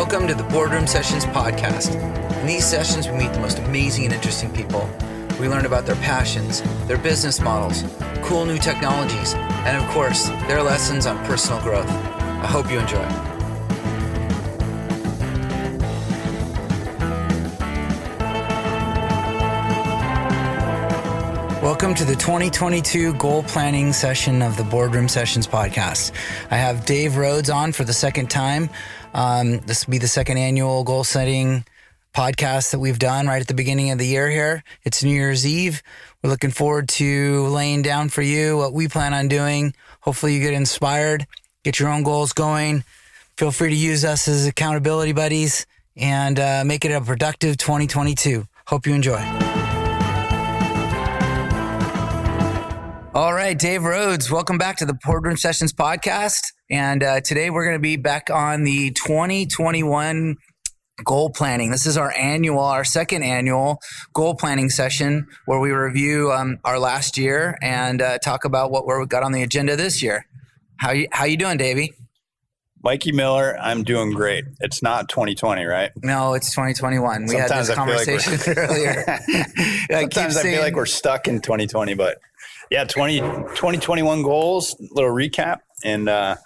Welcome to the Boardroom Sessions podcast. In these sessions, we meet the most amazing and interesting people. We learn about their passions, their business models, cool new technologies, and of course, their lessons on personal growth. I hope you enjoy. Welcome to the 2022 goal planning session of the Boardroom Sessions podcast. I have Dave Rhoads on for the second time. This will be the second annual goal setting podcast that we've done right at the beginning of the year here. It's New Year's Eve. We're looking forward to laying down for you what we plan on doing. Hopefully you get inspired, get your own goals going. Feel free to use us as accountability buddies and make it a productive 2022. Hope you enjoy. All right, Dave Rhoads, welcome back to the Boardroom Sessions podcast. And today we're going to be back on the 2021 goal planning. This is our second annual goal planning session where we review our last year and talk about what we've got on the agenda this year. How you doing, Davey? Mikey Miller, I'm doing great. It's not 2020, right? No, it's 2021. We had this conversation earlier. Sometimes I feel like we're stuck in 2020, but yeah, 2021 goals, little recap, and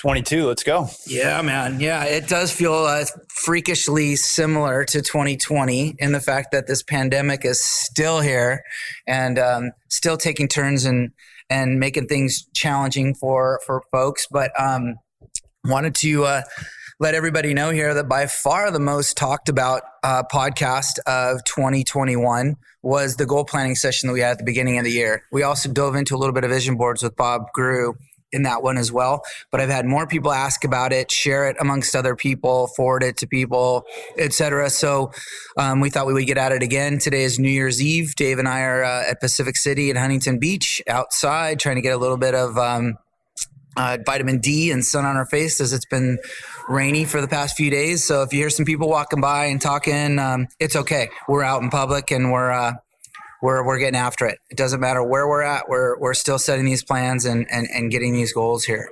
22, let's go. Yeah, man. Yeah, it does feel freakishly similar to 2020 in the fact that this pandemic is still here and still taking turns and making things challenging for folks. But wanted to let everybody know here that by far the most talked about podcast of 2021 was the goal planning session that we had at the beginning of the year. We also dove into a little bit of vision boards with Bob Grew in that one as well. But I've had more people ask about it, share it amongst other people, forward it to people, etc. So we thought we would get at it again. Today is New Year's Eve. Dave and I are at Pacific City at Huntington Beach outside trying to get a little bit of vitamin D and sun on our face as it's been rainy for the past few days. So if you hear some people walking by and talking, it's okay. We're out in public and we're getting after it. It doesn't matter where we're at. We're still setting these plans and getting these goals here.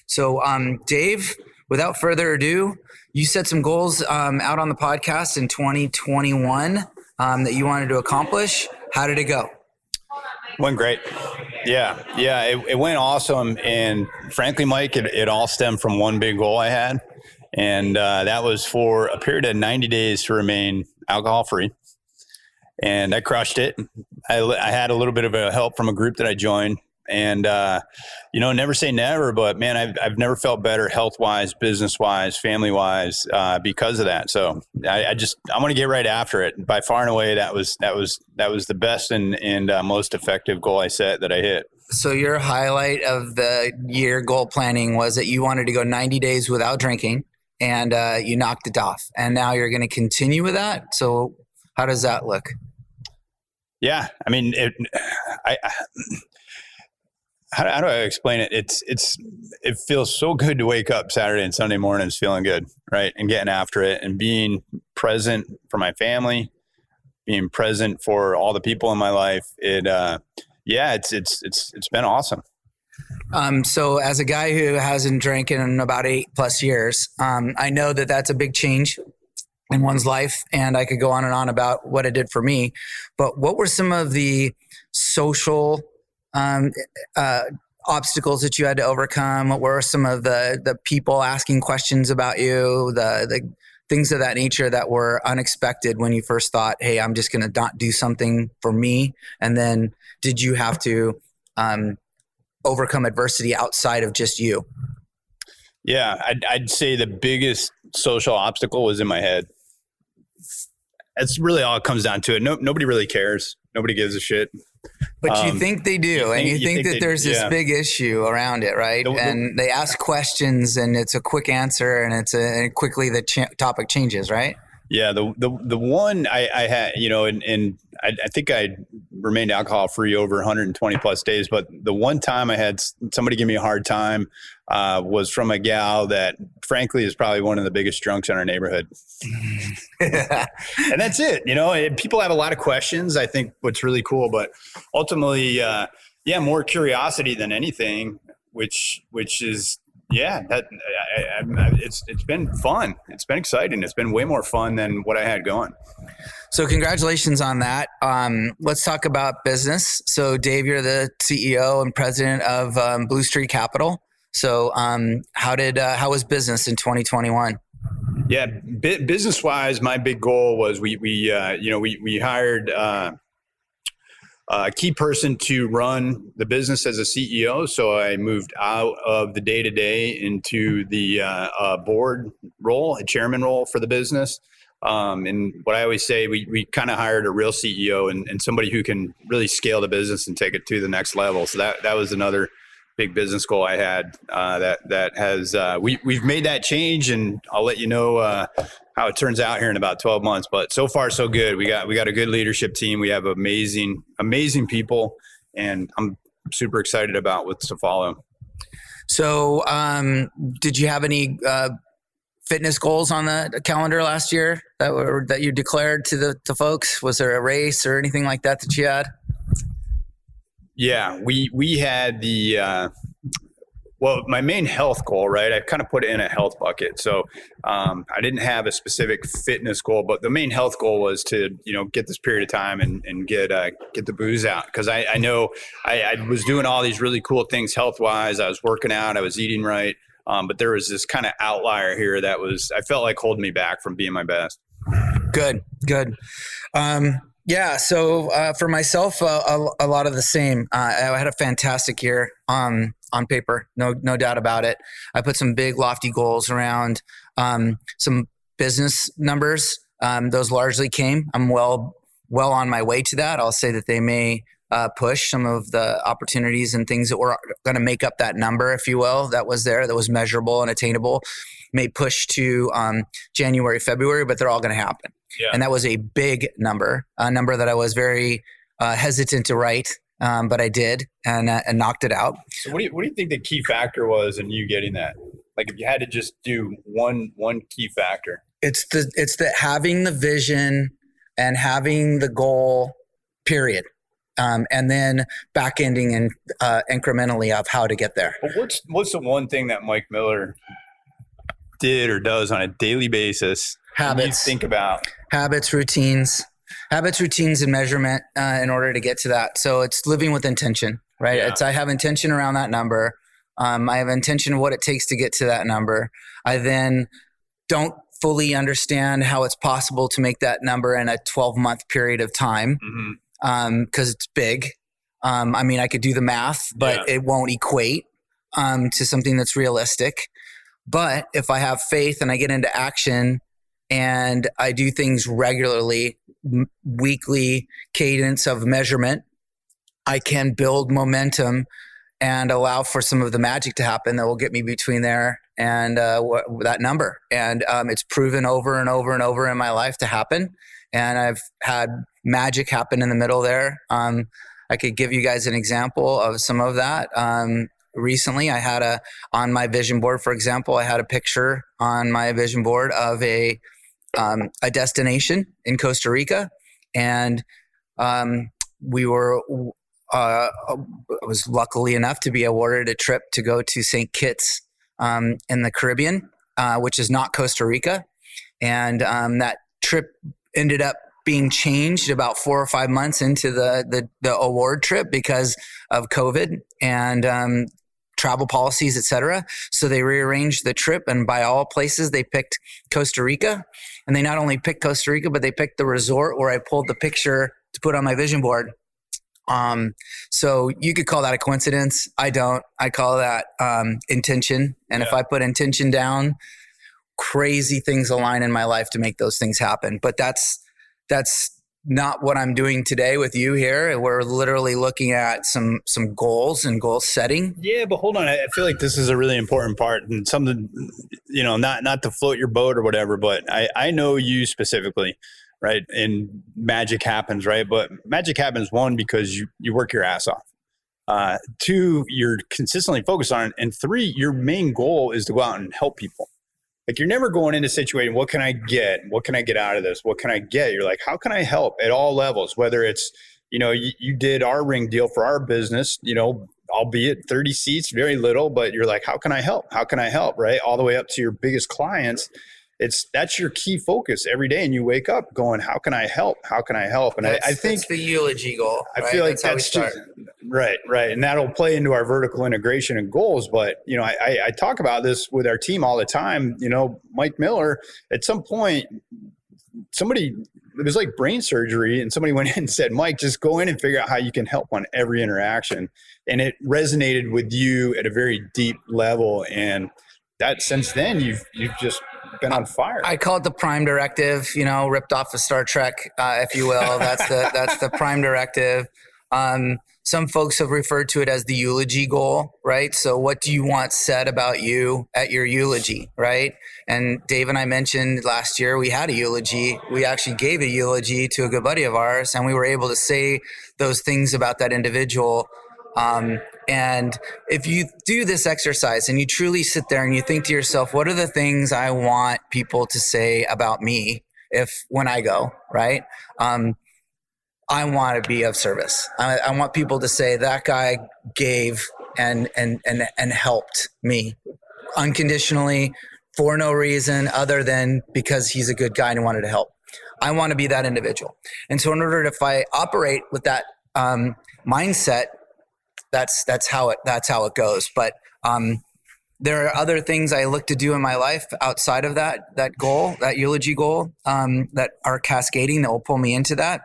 So Dave, without further ado, you set some goals out on the podcast in 2021 that you wanted to accomplish. How did it go? Went great. Yeah. It went awesome. And frankly, Mike, it all stemmed from one big goal I had. And that was for a period of 90 days to remain alcohol free. And I crushed it. I had a little bit of a help from a group that I joined. And, never say never, but man, I've never felt better health-wise, business-wise, family-wise, because of that. So I want to get right after it. By far and away, that was the best and most effective goal I set that I hit. So your highlight of the year goal planning was that you wanted to go 90 days without drinking and you knocked it off. And now you're going to continue with that. So how does that look? Yeah. I mean, how do I explain it? It feels so good to wake up Saturday and Sunday mornings feeling good, right? And getting after it and being present for my family, being present for all the people in my life. It's been awesome. So as a guy who hasn't drank in about 8+ years, I know that that's a big change in one's life, and I could go on and on about what it did for me. But what were some of the social obstacles that you had to overcome? What were some of the people asking questions about you, the things of that nature that were unexpected when you first thought, hey, I'm just going to not do something for me? And then did you have to overcome adversity outside of just you? Yeah, I'd say the biggest social obstacle was in my head. That's really all it comes down to it. Nobody really cares. Nobody gives a shit. But you think they do, and you think that there's this big issue around it, right? And they ask questions, and it's a quick answer, and quickly the topic changes, right? Yeah, the one I had, and I think I remained alcohol free over 120 plus days, but the one time I had somebody give me a hard time was from a gal that frankly is probably one of the biggest drunks in our neighborhood. And that's it. People have a lot of questions. I think what's really cool, but ultimately, more curiosity than anything, which is, that it's been fun. It's been exciting. It's been way more fun than what I had going. So congratulations on that. Let's talk about business. So Dave, you're the CEO and president of Blue Street Capital. So how was business in 2021? Yeah, business wise, my big goal was we hired a key person to run the business as a CEO. So I moved out of the day-to-day into the board role, a chairman role for the business. And what I always say, we kind of hired a real CEO and somebody who can really scale the business and take it to the next level. So that was another big business goal I had. That has we've made that change, and I'll let you know how it turns out here in about 12 months. But so far, so good. We got a good leadership team. We have amazing people, and I'm super excited about what's to follow. So, did you have any fitness goals on the calendar last year that you declared to the folks? Was there a race or anything like that you had? Yeah, we had my main health goal, right? I kind of put it in a health bucket. So I didn't have a specific fitness goal, but the main health goal was to, get this period of time and get the booze out. Because I know I was doing all these really cool things health-wise. I was working out, I was eating right. But there was this kind of outlier here that I felt like holding me back from being my best. Good. Yeah. So for myself, a lot of the same. I had a fantastic year on paper, no doubt about it. I put some big lofty goals around some business numbers. Those largely came. I'm well on my way to that. I'll say that they may push some of the opportunities and things that were going to make up that number, if you will, that was there, that was measurable and attainable, may push to January, February, but they're all going to happen. Yeah. And that was a big number, a number that I was very hesitant to write, but I did and knocked it out. So what do you think the key factor was in you getting that? Like if you had to just do one key factor. It's the having the vision and having the goal, period. And then back ending and incrementally of how to get there. Well, what's the one thing that Mike Miller did or does on a daily basis? Habits. You think about habits, routines, and measurement in order to get to that. So it's living with intention, right? Yeah. I have intention around that number. I have intention of what it takes to get to that number. I then don't fully understand how it's possible to make that number in a 12-month period of time. Mm-hmm. Because it's big. I could do the math, but it won't equate to something that's realistic. But if I have faith and I get into action and I do things regularly, weekly cadence of measurement, I can build momentum and allow for some of the magic to happen that will get me between there and that number. And it's proven over and over and over in my life to happen. And I've had magic happen in the middle there. I could give you guys an example of some of that. Recently, I had on my vision board, for example, I had a picture on my vision board of a destination in Costa Rica. And I was luckily enough to be awarded a trip to go to St. Kitts in the Caribbean, which is not Costa Rica. And that trip ended up being changed about 4 or 5 months into the award trip because of COVID and travel policies, et cetera. So they rearranged the trip, and by all places, they picked Costa Rica. And they not only picked Costa Rica, but they picked the resort where I pulled the picture to put on my vision board. So you could call that a coincidence. I don't. I call that intention. And if I put intention down, crazy things align in my life to make those things happen. But that's not what I'm doing today with you here. We're literally looking at some goals and goal setting. Yeah, but hold on. I feel like this is a really important part and something, not to float your boat or whatever, but I know you specifically, right? And magic happens, right? But magic happens, one, because you work your ass off. Two, you're consistently focused on it. And three, your main goal is to go out and help people. Like you're never going into situating, what can I get? What can I get out of this? What can I get? You're like, how can I help at all levels? Whether it's, you did our ring deal for our business, albeit 30 seats, very little, but you're like, how can I help? How can I help? Right. All the way up to your biggest clients. That's your key focus every day. And you wake up going, how can I help? How can I help? And I think that's the eulogy goal. I feel like that's just, right. And that'll play into our vertical integration and goals. But, I talk about this with our team all the time. Mike Miller, at some point, it was like brain surgery, and somebody went in and said, Mike, just go in and figure out how you can help on every interaction. And it resonated with you at a very deep level. And that since then, you've just been on fire. I call it the Prime Directive, ripped off of Star Trek, if you will. That's the Prime Directive. Some folks have referred to it as the eulogy goal, right? So what do you want said about you at your eulogy, right? And Dave and I mentioned last year we had a eulogy. We actually gave a eulogy to a good buddy of ours, and we were able to say those things about that individual. And if you do this exercise and you truly sit there and you think to yourself, what are the things I want people to say about me when I go, right? I want to be of service. I want people to say that guy gave and helped me unconditionally for no reason other than because he's a good guy and wanted to help. I want to be that individual. And so in order to, if I operate with that mindset, that's how it goes. But there are other things I look to do in my life outside of that goal, that eulogy goal, that are cascading that will pull me into that.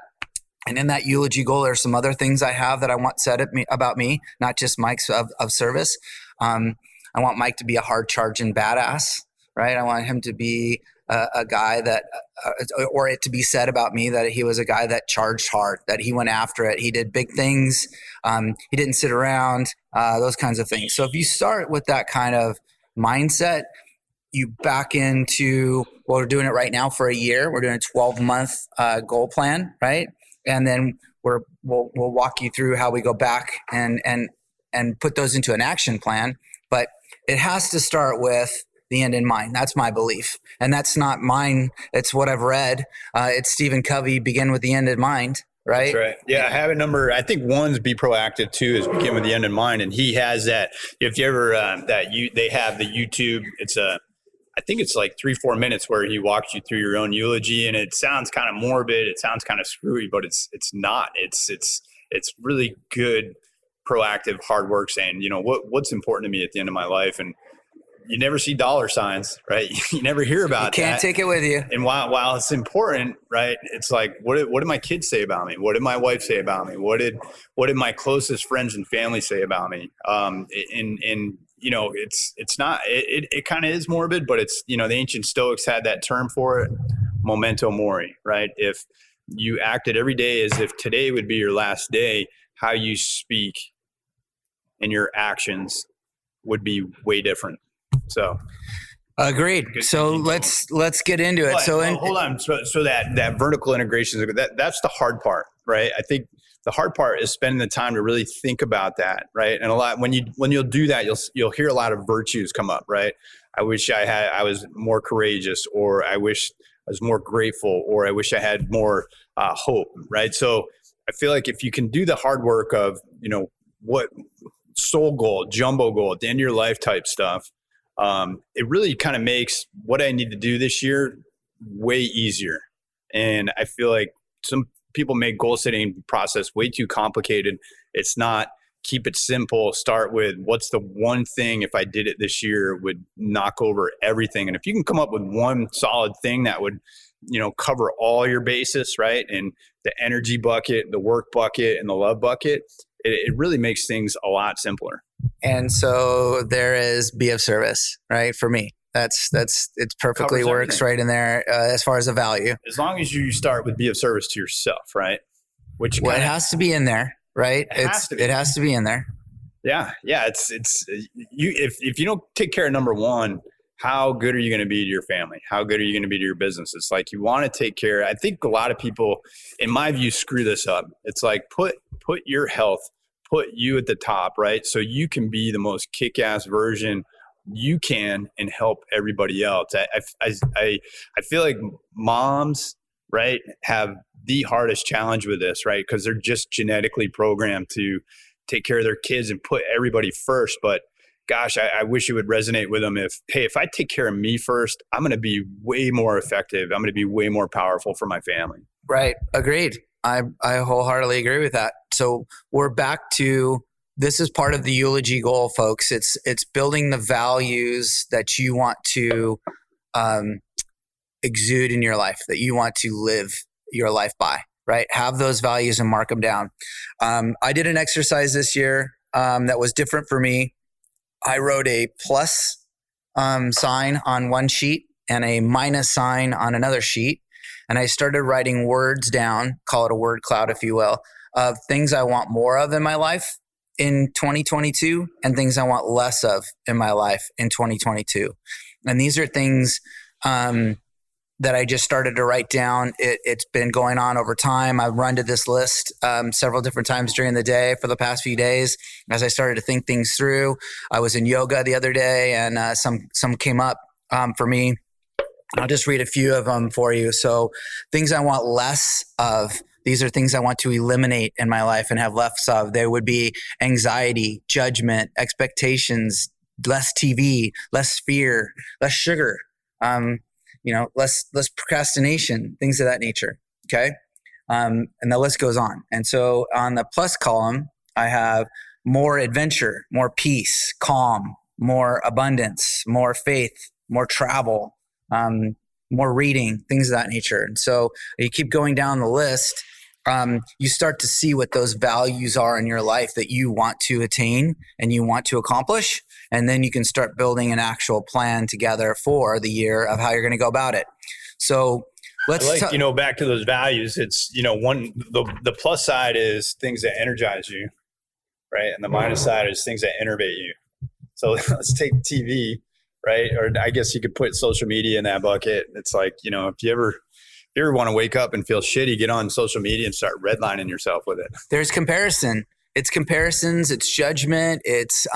And in that eulogy goal, there are some other things I have that I want said about me, not just Mike's of service. I want Mike to be a hard charging badass, right? I want him to be a guy that, or it to be said about me that he was a guy that charged hard, that he went after it. He did big things. He didn't sit around, those kinds of things. So if you start with that kind of mindset, you back into, well, we're doing it right now for a year. We're doing a 12-month goal plan, right? And then we'll walk you through how we go back and put those into an action plan. But it has to start with the end in mind. That's my belief. And that's not mine. It's what I've read. It's Stephen Covey, begin with the end in mind, right? That's right. Yeah. Habit number, I think one's be proactive, two is begin with the end in mind. And he has that. If you ever, they have the YouTube, I think it's like 3-4 minutes where he walks you through your own eulogy, and it sounds kind of morbid. It sounds kind of screwy, but it's not. It's really good, proactive, hard work saying, what's important to me at the end of my life. And you never see dollar signs, right? You never hear about that. You can't take it with you. And while it's important, right? It's like, what did my kids say about me? What did my wife say about me? What did my closest friends and family say about me? It's not, it kind of is morbid, but it's, the ancient Stoics had that term for it, memento mori, right? If you acted every day as if today would be your last day, how you speak and your actions would be way different. So agreed. So let's get into it. Hold on. So that vertical integration, that's the hard part, right? I think the hard part is spending the time to really think about that, right? And a lot when you'll do that, you'll hear a lot of virtues come up, right? I wish I was more courageous, or I wish I was more grateful, or I wish I had more hope, right? So I feel like if you can do the hard work of what soul goal, jumbo goal, at the end of your life type stuff, it really kind of makes what I need to do this year way easier. And I feel like some people make goal setting process way too complicated. It's not. Keep it simple. Start with what's the one thing, if I did it this year, would knock over everything. And if you can come up with one solid thing that would, cover all your bases, right? And the energy bucket, the work bucket, and the love bucket, it really makes things a lot simpler. And so there is be of service, right? For me, it's perfectly works right in there as far as a value. As long as you start with be of service to yourself, right? Which it has to be in there, right? It has to be in there. Yeah. It's you. If you don't take care of number one, how good are you going to be to your family? How good are you going to be to your business? It's like you want to take care. I think a lot of people, in my view, screw this up. It's like put your health, put you at the top, right? So you can be the most kick-ass version you can and help everybody else. I feel like moms, right, have the hardest challenge with this, right? Because they're just genetically programmed to take care of their kids and put everybody first. But gosh, I wish it would resonate with them if I take care of me first, I'm going to be way more effective. I'm going to be way more powerful for my family. Right. Agreed. I wholeheartedly agree with that. So we're back to, this is part of the eulogy goal, folks. It's building the values that you want to exude in your life, that you want to live your life by, right? Have those values and mark them down. I did an exercise this year that was different for me. I wrote a plus sign on one sheet and a minus sign on another sheet. And I started writing words down, call it a word cloud, if you will, of things I want more of in my life in 2022 and things I want less of in my life in 2022. And these are things that I just started to write down. It's been going on over time. I've run to this list several different times during the day for the past few days as I started to think things through. I was in yoga the other day and some came up for me. I'll just read a few of them for you. So things I want less of, these are things I want to eliminate in my life and have less of. They would be anxiety, judgment, expectations, less TV, less fear, less sugar, less procrastination, things of that nature. Okay. And the list goes on. And so on the plus column, I have more adventure, more peace, calm, more abundance, more faith, more travel, more reading, things of that nature. And so you keep going down the list, you start to see what those values are in your life that you want to attain and you want to accomplish. And then you can start building an actual plan together for the year of how you're going to go about it. So let's back to those values. It's, the plus side is things that energize you, right? And the minus side is things that enervate you. So let's take TV, right? Or I guess you could put social media in that bucket. It's like, if you ever want to wake up and feel shitty, get on social media and start redlining yourself with it. There's comparison. It's comparisons, it's judgment, it's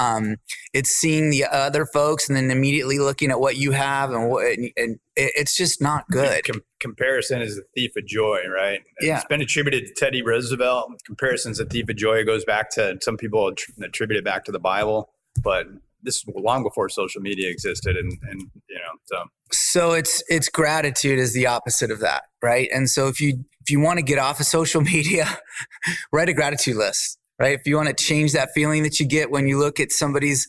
seeing the other folks and then immediately looking at what you have and it's just not good. Comparison is the thief of joy, right? Yeah. It's been attributed to Teddy Roosevelt. Comparison's the thief of joy. It goes back to, some people attribute it back to the Bible, but this is long before social media existed, so it's gratitude is the opposite of that, right? And so if you want to get off of social media, write a gratitude list. Right? If you want to change that feeling that you get when you look at somebody's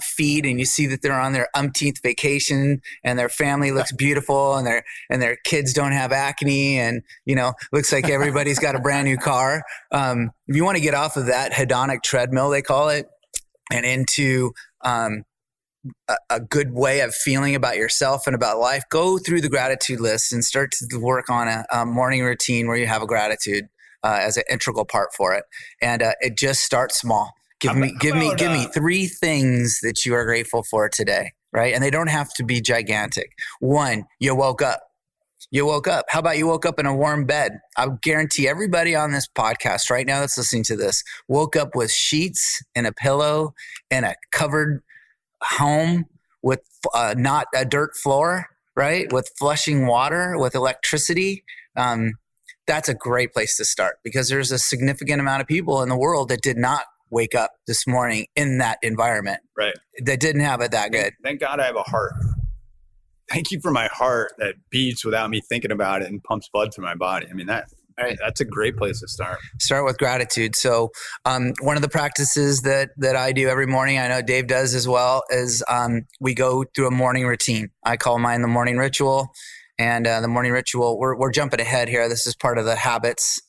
feed and you see that they're on their umpteenth vacation and their family looks beautiful and their kids don't have acne and looks like everybody's got a brand new car. If you want to get off of that hedonic treadmill, they call it, and into a good way of feeling about yourself and about life, go through the gratitude list and start to work on a morning routine where you have a gratitude as an integral part for it. And it just starts small. Give me 3 things that you are grateful for today, right? And they don't have to be gigantic. 1, you woke up. How about you woke up in a warm bed? I guarantee everybody on this podcast right now that's listening to this woke up with sheets and a pillow and a covered home with not a dirt floor, right? With flushing water, with electricity. That's a great place to start because there's a significant amount of people in the world that did not wake up this morning in that environment. Right. That didn't have it that good. Thank God I have a heart. Thank you for my heart that beats without me thinking about it and pumps blood through my body. I mean, that's a great place to start. Start with gratitude. So one of the practices that I do every morning, I know Dave does as well, is we go through a morning routine. I call mine the morning ritual. And the morning ritual, we're jumping ahead here. This is part of the habits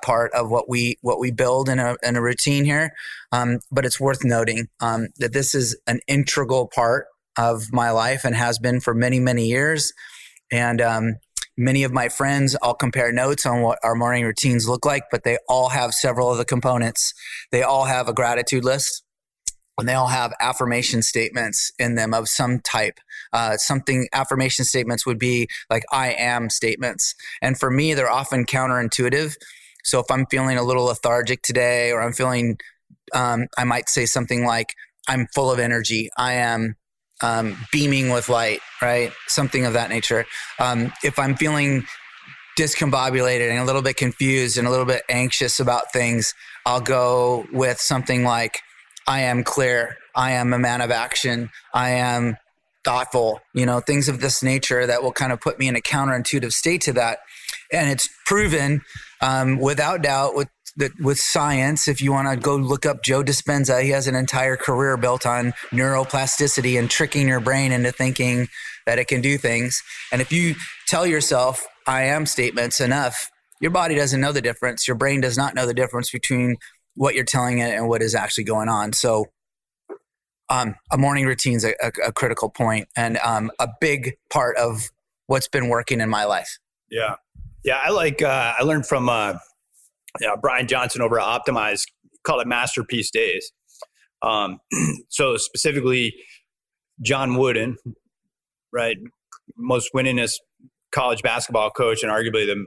part of what we build in a routine here. But it's worth noting that this is an integral part of my life and has been for many, many years. And many of my friends, I'll compare notes on what our morning routines look like, but they all have several of the components. They all have a gratitude list. And they all have affirmation statements in them of some type. Affirmation statements would be like I am statements. And for me, they're often counterintuitive. So if I'm feeling a little lethargic today, or I'm feeling, I might say something like, I'm full of energy. I am beaming with light, right? Something of that nature. If I'm feeling discombobulated and a little bit confused and a little bit anxious about things, I'll go with something like, I am clear, I am a man of action, I am thoughtful, things of this nature that will kind of put me in a counterintuitive state to that. And it's proven without doubt with science. If you want to go look up Joe Dispenza, he has an entire career built on neuroplasticity and tricking your brain into thinking that it can do things. And if you tell yourself, I am statements enough, your body doesn't know the difference. Your brain does not know the difference between what you're telling it and what is actually going on. So a morning routine is a critical point and a big part of what's been working in my life. Yeah. Yeah. I learned from Brian Johnson over at Optimize, call it Masterpiece Days. So specifically John Wooden, right? Most winningest college basketball coach and arguably the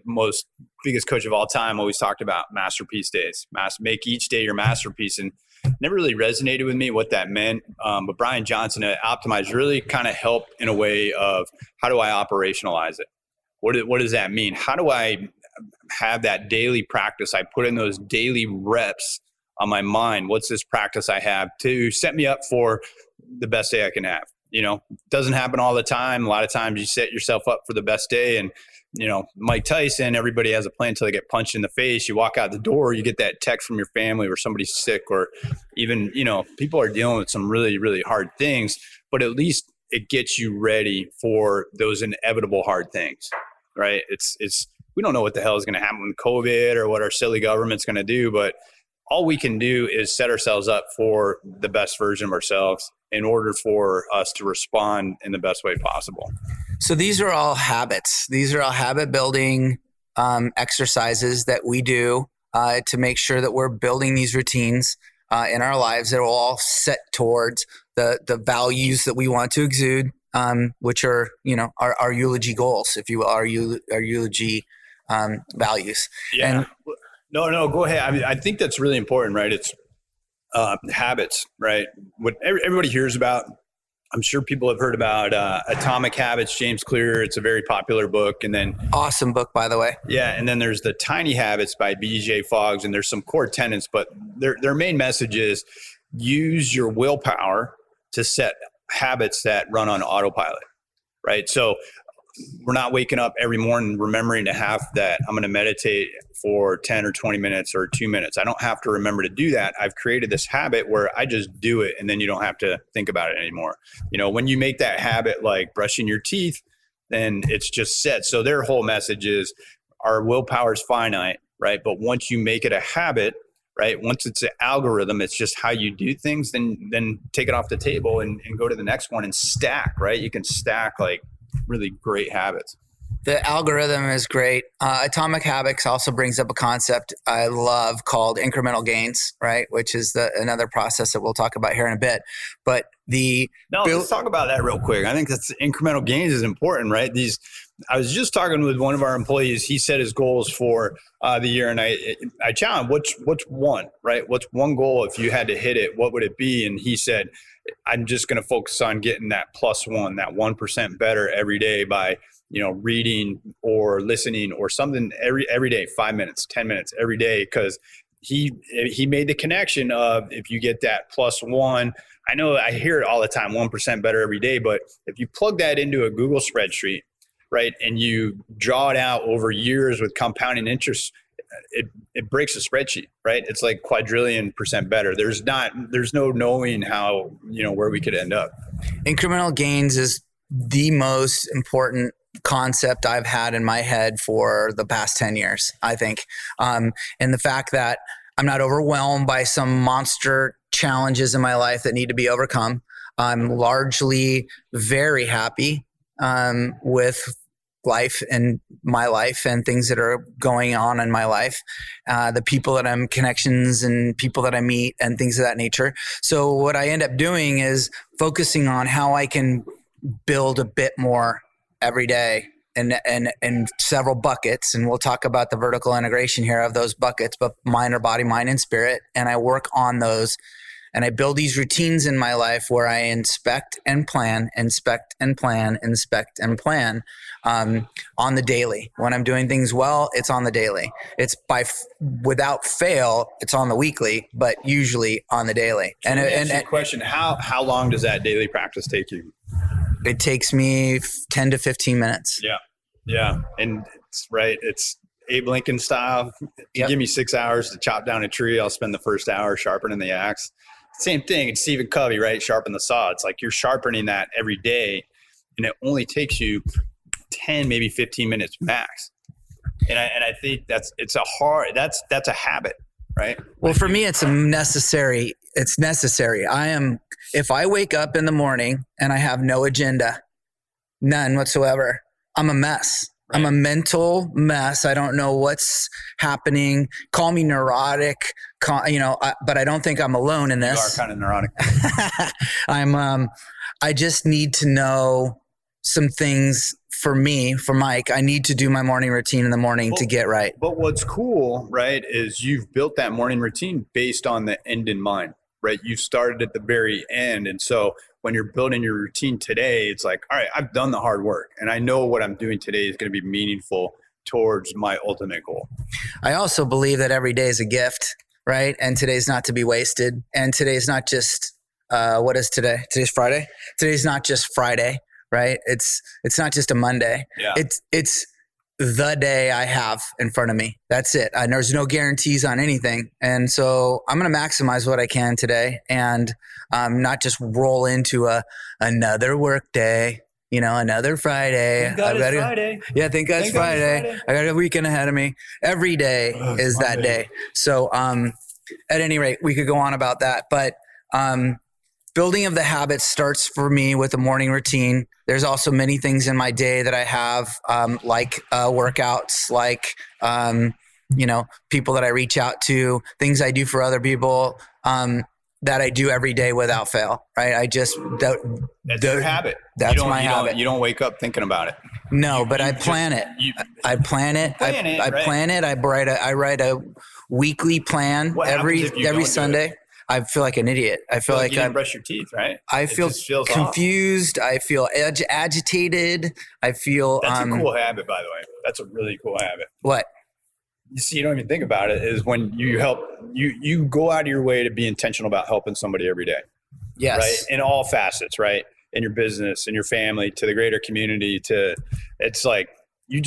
biggest coach of all time, always talked about Masterpiece Days. Make each day your masterpiece. And never really resonated with me what that meant. But Brian Johnson at Optimize really kind of helped in a way of, how do I operationalize it? What does that mean? How do I have that daily practice? I put in those daily reps on my mind. What's this practice I have to set me up for the best day I can have? Doesn't happen all the time. A lot of times you set yourself up for the best day, and Mike Tyson, everybody has a plan until they get punched in the face. You walk out the door, you get that text from your family or somebody's sick, or even, people are dealing with some really, really hard things, but at least it gets you ready for those inevitable hard things, right? We don't know what the hell is going to happen with COVID or what our silly government's going to do, but all we can do is set ourselves up for the best version of ourselves in order for us to respond in the best way possible. So these are all habits. These are all habit building exercises that we do to make sure that we're building these routines in our lives that are all set towards the values that we want to exude, which are, our eulogy goals, if you will, our eulogy values. Yeah. And No, go ahead. I mean, I think that's really important, right? It's habits, right? What everybody hears about, I'm sure people have heard about Atomic Habits, James Clear. It's a very popular book. And then awesome book, by the way. Yeah. And then there's the Tiny Habits by BJ Fogg, and there's some core tenets, but their main message is use your willpower to set habits that run on autopilot, right? So we're not waking up every morning remembering to have that I'm going to meditate for 10 or 20 minutes or 2 minutes. I don't have to remember to do that. I've created this habit where I just do it, and then you don't have to think about it anymore. When you make that habit like brushing your teeth, then it's just set. So their whole message is our willpower is finite, right? But once you make it a habit, right? Once it's an algorithm, it's just how you do things, then take it off the table and go to the next one and stack, right? You can stack like really great habits. The algorithm is great. Atomic Habits also brings up a concept I love called incremental gains, right? Which is another process that we'll talk about here in a bit. But let's talk about that real quick. I think that's incremental gains is important, right? I was just talking with one of our employees. He set his goals for the year, and I challenged, what's one, right? What's one goal if you had to hit it? What would it be? And he said, I'm just going to focus on getting that +1, that 1% better every day by reading or listening or something every day, 5 minutes, 10 minutes every day, because he made the connection of if you get that +1. I know I hear it all the time, 1% better every day, but if you plug that into a Google spreadsheet, right, and you draw it out over years with compounding interest, it breaks the spreadsheet, right? It's like quadrillion% better. There's no knowing how, where we could end up. Incremental gains is the most important concept I've had in my head for the past 10 years, I think. And the fact that I'm not overwhelmed by some monster challenges in my life that need to be overcome. I'm largely very happy with life and my life and things that are going on in my life, the people that I'm connections and people that I meet and things of that nature. So what I end up doing is focusing on how I can build a bit more every day and several buckets. And we'll talk about the vertical integration here of those buckets, but mind or body, mind and spirit. And I work on those And I build these routines in my life where I inspect and plan, inspect and plan, inspect and plan on the daily. When I'm doing things well, it's on the daily. It's without fail, it's on the weekly, but usually on the daily. So and question, how long does that daily practice take you? It takes me 10 to 15 minutes. Yeah. And it's Abe Lincoln style. If you give me 6 hours to chop down a tree, I'll spend the first hour sharpening the axe. Same thing. It's Stephen Covey, right? Sharpen the saw. It's like you're sharpening that every day, and it only takes you 10, maybe 15 minutes max. And I think that's a habit, right? Well, for me, it's necessary. It's necessary. If I wake up in the morning and I have no agenda, none whatsoever, I'm a mess. Right. I'm a mental mess. I don't know what's happening. Call me neurotic, but I don't think I'm alone in this. You are kind of neurotic. I just need to know some things for me, for Mike. I need to do my morning routine in the morning to get right. But what's cool, right, is you've built that morning routine based on the end in mind, right? You started at the very end. And so when you're building your routine today, it's like, all right, I've done the hard work and I know what I'm doing today is going to be meaningful towards my ultimate goal. I also believe that every day is a gift, right? And today's not to be wasted. And today's not just, what is today? Today's Friday. Today's not just Friday, right? It's not just a Monday. Yeah. It's the day I have in front of me. That's it. There's no guarantees on anything. And so I'm going to maximize what I can today and not just roll into another work day, another Friday. Thank God it's Friday. Yeah, thank God it's Friday. I got a weekend ahead of me. Every day is that day. So at any rate, we could go on about that. But building of the habits starts for me with a morning routine. There's also many things in my day that I have, like workouts, like, people that I reach out to, things I do for other people, that I do every day without fail, right? That's your habit. That's my habit. You don't wake up thinking about it. No, but I plan it. I plan it. I plan it. I write a weekly plan every Sunday. I feel like an idiot. I feel like you didn't brush your teeth, right? I feel confused. Off. I feel agitated. I feel. That's a cool habit, by the way. That's a really cool habit. What? You see, you don't even think about it. Is when you help, you go out of your way to be intentional about helping somebody every day. Yes. Right. In all facets, right? In your business, in your family, to the greater community. It's like you're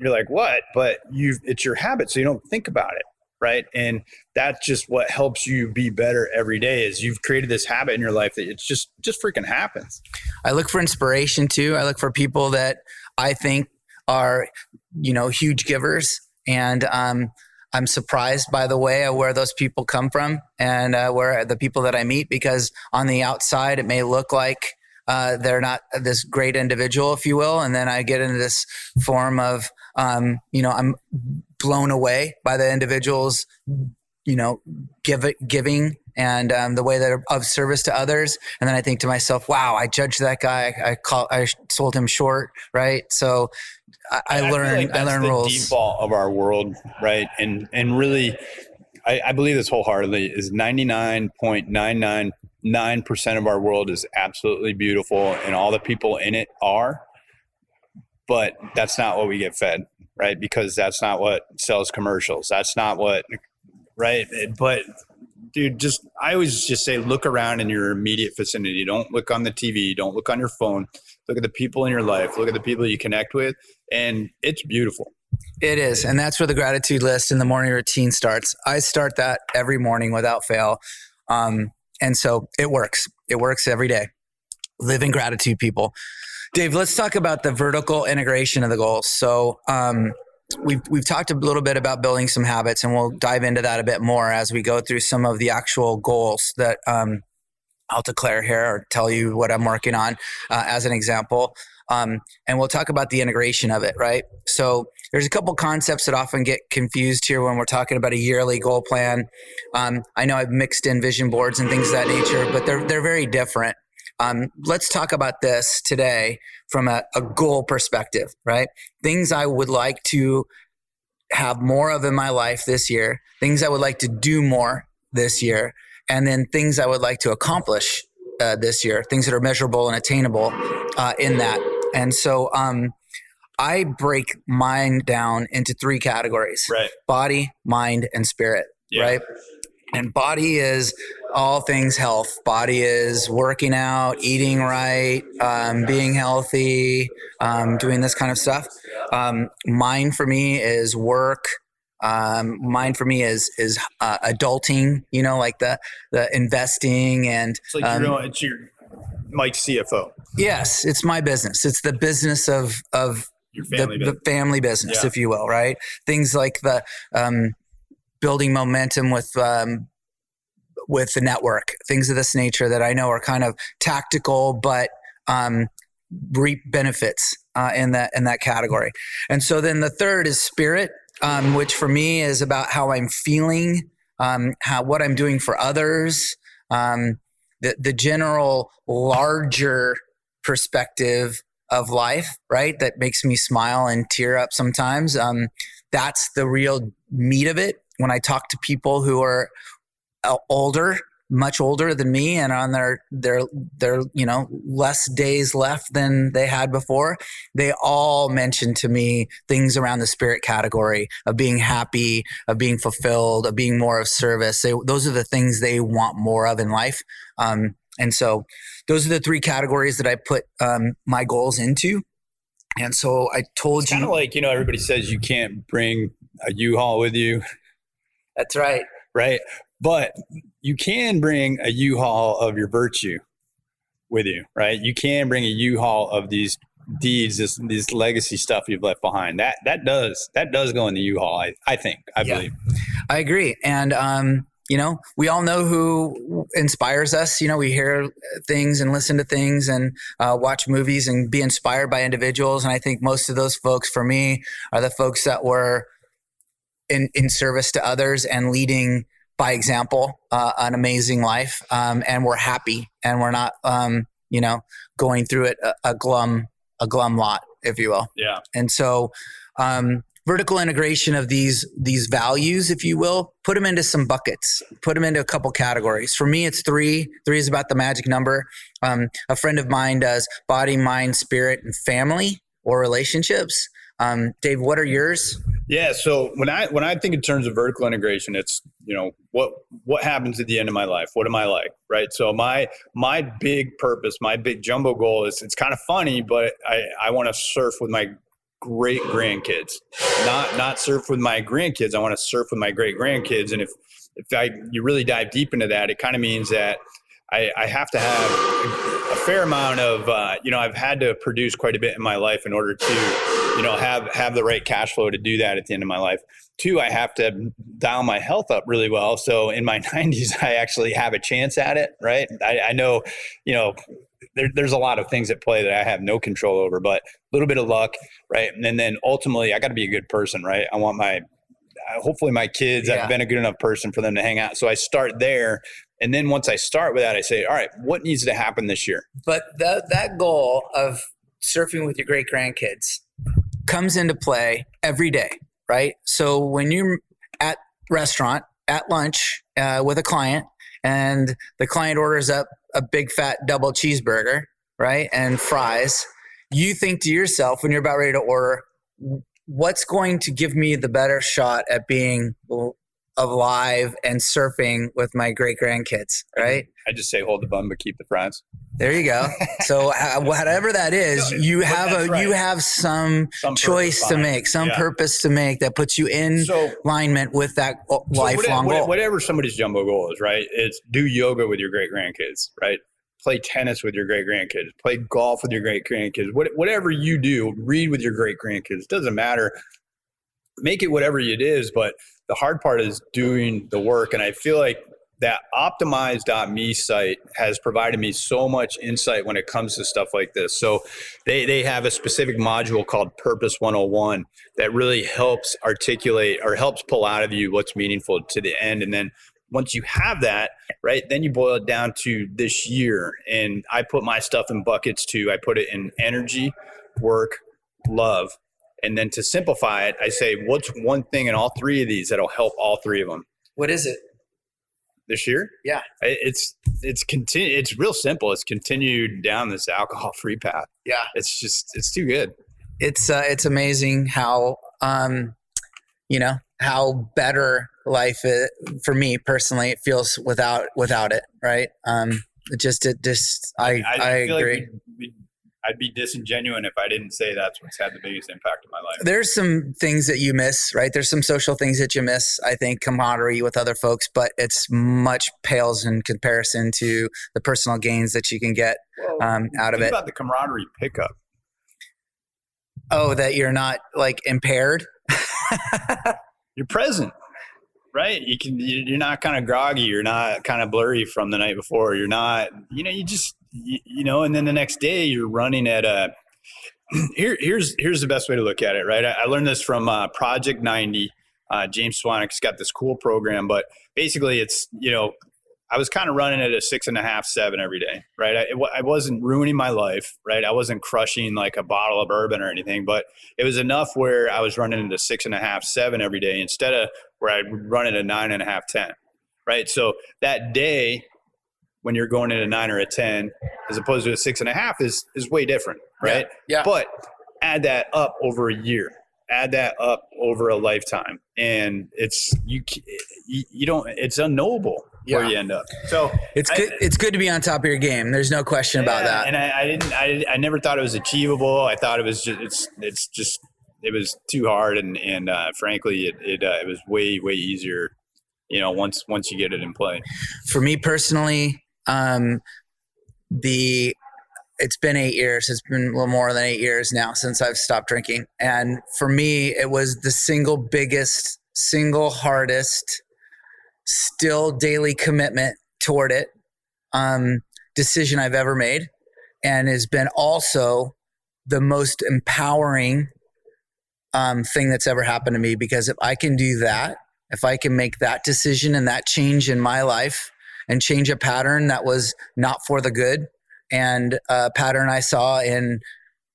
like what? But it's your habit, so you don't think about it. Right. And that's just what helps you be better every day is you've created this habit in your life that it's just freaking happens. I look for inspiration too. I look for people that I think are, huge givers. And I'm surprised by the way where those people come from and where the people that I meet, because on the outside, it may look like they're not this great individual, if you will. And then I get into this form of, I'm blown away by the individuals, giving and the way they're of service to others. And then I think to myself, wow, I judged that guy. I sold him short. Right. So I learn rules. Default of our world. Right. And really, I believe this wholeheartedly is 99.999% of our world is absolutely beautiful and all the people in it are, but that's not what we get fed. Right. Because that's not what sells commercials. That's not what, right. But dude, I always just say, look around in your immediate vicinity. Don't look on the TV. Don't look on your phone. Look at the people in your life. Look at the people you connect with. And it's beautiful. It is. And that's where the gratitude list and the morning routine starts. I start that every morning without fail. And so it works. It works every day. Live in gratitude, people. Dave, let's talk about the vertical integration of the goals. So we've talked a little bit about building some habits, and we'll dive into that a bit more as we go through some of the actual goals that I'll declare here or tell you what I'm working on as an example. And we'll talk about the integration of it, right? So there's a couple concepts that often get confused here when we're talking about a yearly goal plan. I know I've mixed in vision boards and things of that nature, but they're very different. Let's talk about this today from a goal perspective, right? Things I would like to have more of in my life this year, things I would like to do more this year, and then things I would like to accomplish this year, things that are measurable and attainable in that. And so I break mine down into 3 categories: Right. body, mind, and spirit. Yeah. Right. And body is all things health. Body is working out, eating right, being healthy, doing this kind of stuff. Mind for me is work. Mind for me is adulting, like the investing and It's like it's your Mike's CFO. Yes, it's my business. It's the business of Your family the family business, Yeah. if you will, right? Things like the building momentum with the network, things of this nature that I know are kind of tactical, but reap benefits in that category. And so then the third is spirit, which for me is about how I'm feeling, what I'm doing for others, the general larger perspective of life, right? That makes me smile and tear up sometimes. That's the real meat of it. When I talk to people who are older, much older than me, and on their less days left than they had before, they all mention to me things around the spirit category of being happy, of being fulfilled, of being more of service. Those are the things they want more of in life. And so those are the 3 categories that I put my goals into. And so I told It's you, kind of like, everybody says you can't bring a U-Haul with you. that's right. Right. But you can bring a U-Haul of your virtue with you, right? You can bring a U-Haul of these deeds, this legacy stuff you've left behind. That does go in the U-Haul. I think, I believe. I agree. And, we all know who inspires us. We hear things and listen to things and watch movies and be inspired by individuals. And I think most of those folks for me are the folks that were in service to others and leading by example, an amazing life. And we're happy and we're not, going through it a glum lot, if you will. Yeah. And so, vertical integration of these values, if you will, put them into some buckets, put them into a couple categories. For me, it's 3. 3 is about the magic number. A friend of mine does body, mind, spirit, and family or relationships. Dave, what are yours? Yeah. So when I think in terms of vertical integration, it's, what happens at the end of my life? What am I like? Right. So my big purpose, my big jumbo goal is, it's kind of funny, but I want to surf with my great grandkids, not surf with my grandkids. I want to surf with my great grandkids. And if you really dive deep into that, it kind of means that I have to have a fair amount of, I've had to produce quite a bit in my life in order to, have the right cash flow to do that at the end of my life. 2, I have to dial my health up really well. So in my 90s, I actually have a chance at it, right? I know, there's a lot of things at play that I have no control over, but a little bit of luck, right? And then ultimately, I got to be a good person, right? I want hopefully my kids, I've been a good enough person for them to hang out. So I start there. And then once I start with that, I say, all right, what needs to happen this year? But that goal of surfing with your great grandkids comes into play every day, right? So when you're at restaurant, at lunch with a client, and the client orders up a big fat double cheeseburger, right? And fries, you think to yourself when you're about ready to order, what's going to give me the better shot at being alive and surfing with my great grandkids, right? I just say hold the bun, but keep the fries. There you go. So whatever that is, you have some choice to make, some purpose to make that puts you in alignment with that lifelong goal. Whatever somebody's jumbo goal is, right? It's do yoga with your great grandkids, right? Play tennis with your great grandkids, play golf with your great grandkids, whatever you do, read with your great grandkids. Doesn't matter. Make it whatever it is, but the hard part is doing the work. And I feel like that optimize.me site has provided me so much insight when it comes to stuff like this. So they have a specific module called Purpose 101 that really helps articulate or helps pull out of you what's meaningful to the end. And then once you have that, right, then you boil it down to this year. And I put my stuff in buckets too. I put it in energy, work, love. And then to simplify it, I say, what's one thing in all 3 of these that'll help all 3 of them? What is it? this year. Yeah. It's real simple. It's continued down this alcohol-free path. Yeah. It's too good. It's amazing how, how better life is, for me personally, it feels without it. Right. I feel agree. Like I'd be disingenuous if I didn't say that's what's had the biggest impact in my life. There's some things that you miss, right? There's some social things that you miss. I think camaraderie with other folks, but it's much pales in comparison to the personal gains that you can get out of it. Think about the camaraderie pickup. Oh, that you're not like impaired. You're present, right? You're not kind of groggy. You're not kind of blurry from the night before. You're not, and then the next day you're running at here's the best way to look at it, right? I learned this from Project 90. James Swanwick's got this cool program, but basically it's, I was kind of running at a 6.5, 7 every day, right? I wasn't ruining my life, right? I wasn't crushing like a bottle of bourbon or anything, but it was enough where I was running at a 6.5, 7 every day instead of where I run at a 9.5, 10, right? So that day when you're going at a 9 or a 10, as opposed to a 6.5 is way different, right? Yeah. But add that up over a year. Add that up over a lifetime, and it's unknowable where you end up. So it's good to be on top of your game. There's no question about that. And I never thought it was achievable. I thought it was just it was too hard, and frankly, it was way easier, once you get it in play. For me personally, it's been 8 years. It's been a little more than 8 years now since I've stopped drinking. And for me, it was the single hardest, still daily commitment toward it, decision I've ever made. And has been also the most empowering thing that's ever happened to me. Because if I can do that, if I can make that decision and that change in my life and change a pattern that was not for the good, and a pattern I saw in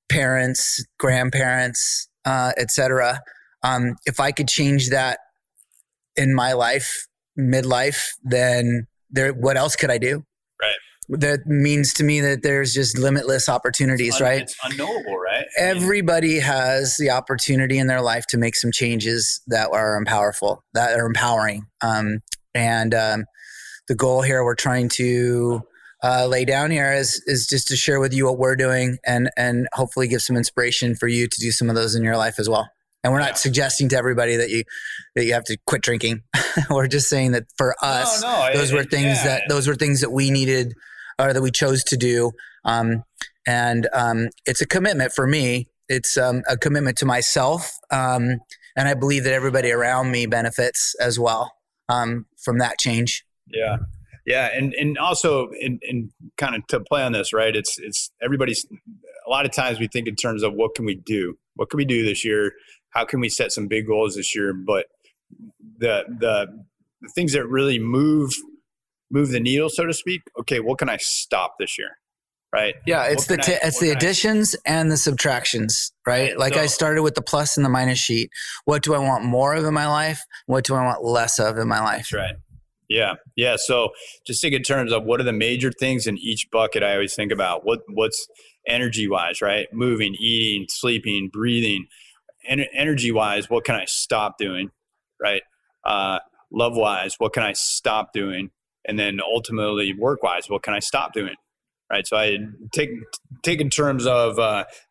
parents, grandparents, etc. If I could change that in my life, midlife, then what else could I do? Right. That means to me that there's just limitless opportunities, right? It's unknowable, right? Everybody has the opportunity in their life to make some changes that are empowering. The goal here we're trying to lay down here is just to share with you what we're doing and hopefully give some inspiration for you to do some of those in your life as well. And we're not suggesting to everybody that you have to quit drinking. We're just saying that for us, those were things that we needed or that we chose to do. It's a commitment for me. It's a commitment to myself. And I believe that everybody around me benefits as well from that change. Yeah. Yeah. And also in kind of to play on this, right. It's everybody's, a lot of times we think in terms of what can we do? What can we do this year? How can we set some big goals this year? But the things that really move the needle, so to speak. Okay. What can I stop this year? Right. Yeah. It's the additions and the subtractions, right? Like I started with the plus and the minus sheet. What do I want more of in my life? What do I want less of in my life? That's right. Yeah. Yeah. So just think in terms of what are the major things in each bucket. I always think about what's energy wise, right? Moving, eating, sleeping, breathing. Energy wise, what can I stop doing? Right. Love wise, what can I stop doing? And then ultimately work wise, what can I stop doing? Right. So I take in terms of,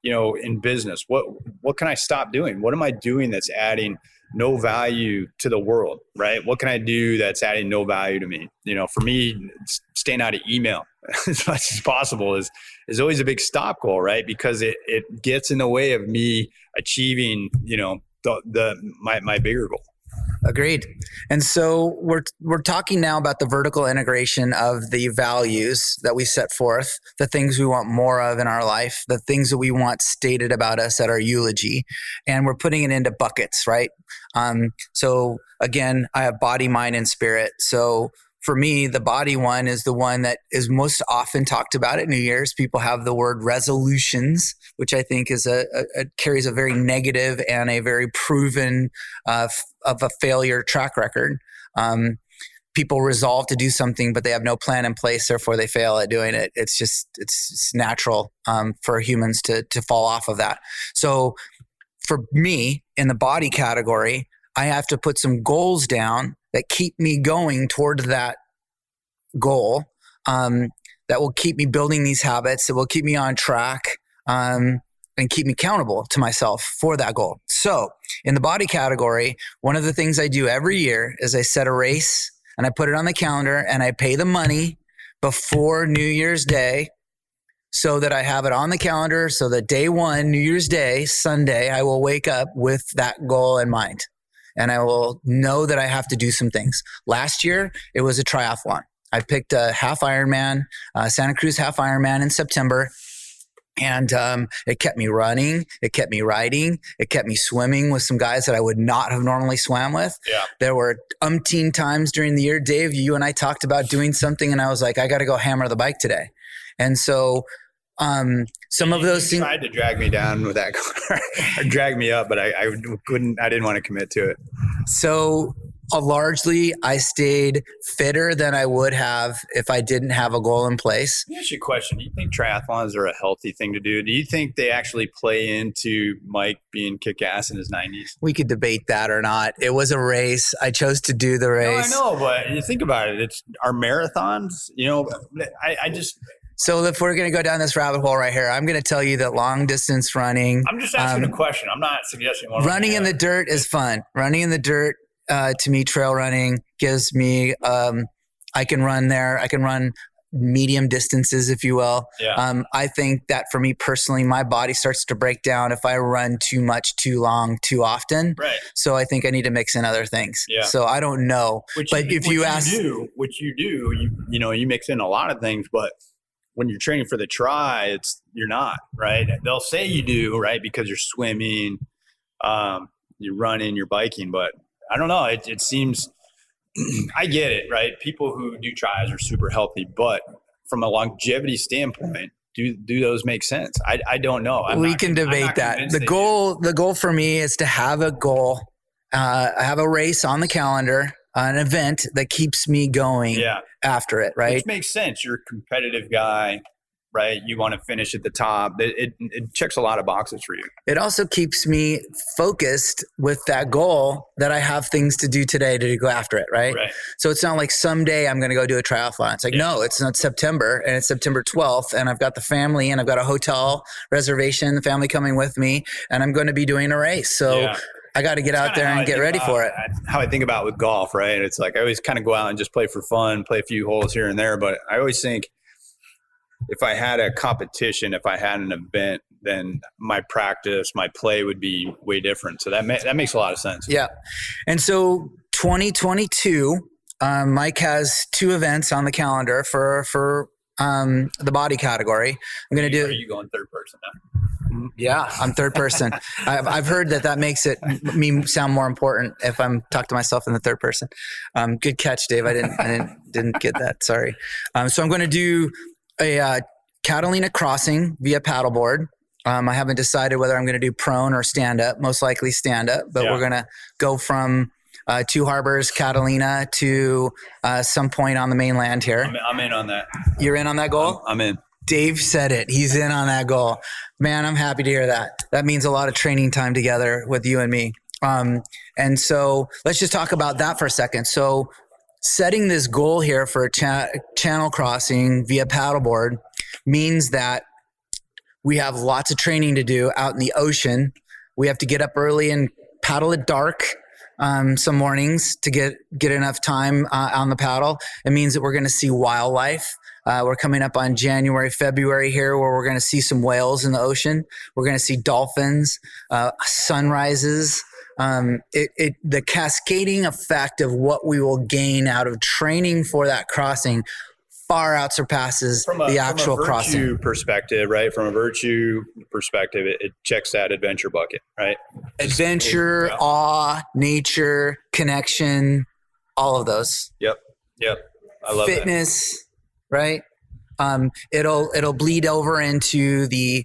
in business, what can I stop doing? What am I doing that's adding no value to the world, right? What can I do that's adding no value to me? For me, staying out of email as much as possible is always a big stop goal, right? Because it gets in the way of me achieving, my bigger goal. Agreed. And so we're talking now about the vertical integration of the values that we set forth, the things we want more of in our life, the things that we want stated about us at our eulogy, and we're putting it into buckets, right? So again, I have body, mind, and spirit. So for me, the body one is the one that is most often talked about at New Year's. People have the word resolutions, which I think is carries a very negative and a very proven of a failure track record. people resolve to do something, but they have no plan in place, therefore they fail at doing it. It's natural for humans to fall off of that. So for me, in the body category, I have to put some goals down that keep me going toward that goal, that will keep me building these habits, that will keep me on track, and keep me accountable to myself for that goal. So in the body category, one of the things I do every year is I set a race and I put it on the calendar and I pay the money before New Year's Day so that I have it on the calendar so that day one, New Year's Day, Sunday, I will wake up with that goal in mind and I will know that I have to do some things. Last year, it was a triathlon. I picked a half Ironman, Santa Cruz half Ironman in September. And it kept me running, it kept me riding, it kept me swimming with some guys that I would not have normally swam with. Yeah. There were umpteen times during the year, Dave, you and I talked about doing something and I was like, I got to go hammer the bike today. And so some of those things tried to drag me down with that car or drag me up, but I didn't want to commit to it. So largely I stayed fitter than I would have if I didn't have a goal in place. Let me ask you a question. Do you think triathlons are a healthy thing to do? Do you think they actually play into Mike being kick-ass in his 90s? We could debate that or not. It was a race. I chose to do the race. No, I know, but you think about it. It's our marathons. You know, I just... So if we're going to go down this rabbit hole right here, I'm going to tell you that long distance running. I'm just asking a question. I'm not suggesting one. Running in the dirt is fun. Running in the dirt, to me, trail running gives me, I can run there. I can run medium distances, if you will. Yeah. I think that for me personally, my body starts to break down if I run too much, too long, too often. Right. So I think I need to mix in other things. Yeah. So I don't know. If you ask, you mix in a lot of things, but when you're training for the tri, you're not, right? They'll say you do, right? Because you're swimming, you're running, you're biking, but I don't know. It seems, I get it, right? People who do tries are super healthy, but from a longevity standpoint, do those make sense? I don't know. We can debate that. The goal for me is to have a goal. I have a race on the calendar, an event that keeps me going after it, right? Which makes sense. You're a competitive guy, right? You want to finish at the top. It checks a lot of boxes for you. It also keeps me focused with that goal that I have things to do today to go after it, right? So it's not like someday I'm going to go do a triathlon. It's like, no, it's not September and it's September 12th and I've got the family and I've got a hotel reservation, the family coming with me, and I'm going to be doing a race. So I got to get out there and get ready for it. How I think about with golf, right? It's like I always kind of go out and just play for fun, play a few holes here and there. But I always think if I had a competition, if I had an event, then my practice, my play would be way different. So that makes a lot of sense. Yeah. And so 2022, Mike has 2 events on the calendar for the body category. I'm going to do. Are you going third person now? Yeah, I'm third person. I've heard that makes me sound more important if I'm talking to myself in the third person. Good catch, Dave. I didn't get that. Sorry. So I'm going to do a Catalina crossing via paddleboard. I haven't decided whether I'm going to do prone or stand up. Most likely stand up, but we're going to go from Two Harbors, Catalina to some point on the mainland here. I'm in on that. You're in on that goal? I'm in. Dave said it. He's in on that goal. Man, I'm happy to hear that. That means a lot of training time together with you and me. And so let's just talk about that for a second. So setting this goal here for a channel crossing via paddleboard means that we have lots of training to do out in the ocean. We have to get up early and paddle at dark some mornings to get enough time on the paddle. It means that we're going to see wildlife. We're coming up on January, February here where we're going to see some whales in the ocean. We're going to see dolphins, sunrises. The cascading effect of what we will gain out of training for that crossing far out surpasses the actual crossing. From a virtue perspective, right? From a virtue perspective, it checks that adventure bucket, right? Adventure, awe, nature, connection, all of those. Yep. I love fitness, right? It'll bleed over into the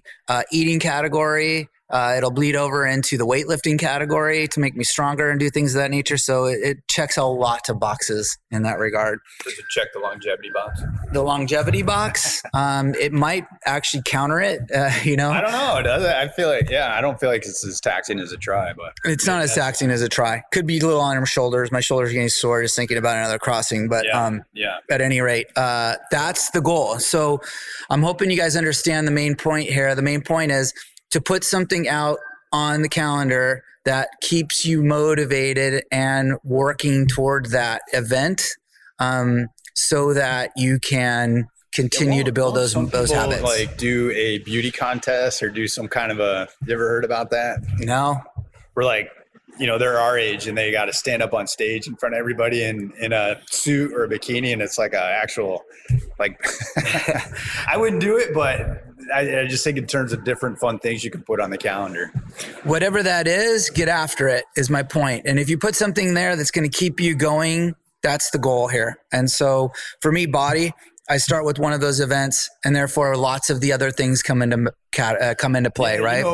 eating category. It'll bleed over into the weightlifting category to make me stronger and do things of that nature. So it checks a lot of boxes in that regard. Does it check the longevity box? The longevity box, it might actually counter it. I don't know. Does it? I feel like, I don't feel like it's as taxing as a try, but it's not as taxing as a try. Could be a little on my shoulders. My shoulders are getting sore just thinking about another crossing. But at any rate, that's the goal. So I'm hoping you guys understand the main point here. The main point is to put something out on the calendar that keeps you motivated and working toward that event, so that you can continue to build those habits. Like do a beauty contest or do some kind of you ever heard about that? No. We're like, they're our age and they got to stand up on stage in front of everybody in a suit or a bikini. And it's like a actual, I wouldn't do it, but I just think in terms of different fun things you can put on the calendar. Whatever that is, get after it is my point. And if you put something there that's going to keep you going, that's the goal here. And so for me, body, I start with one of those events, and therefore lots of the other things come into play, right?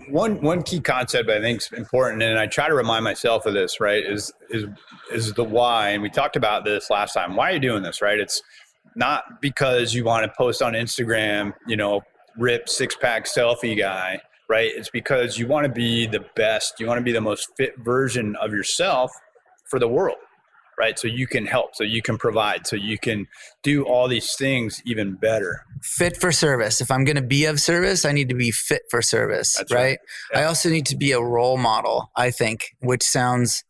One key concept I think is important, and I try to remind myself of this, right, is the why. And we talked about this last time. Why are you doing this, right? It's not because you want to post on Instagram, rip six-pack selfie guy, right? It's because you want to be the best. You want to be the most fit version of yourself for the world. Right. So you can help, so you can provide, so you can do all these things even better. Fit for service. If I'm going to be of service, I need to be fit for service. That's right. Yeah. I also need to be a role model, I think, which sounds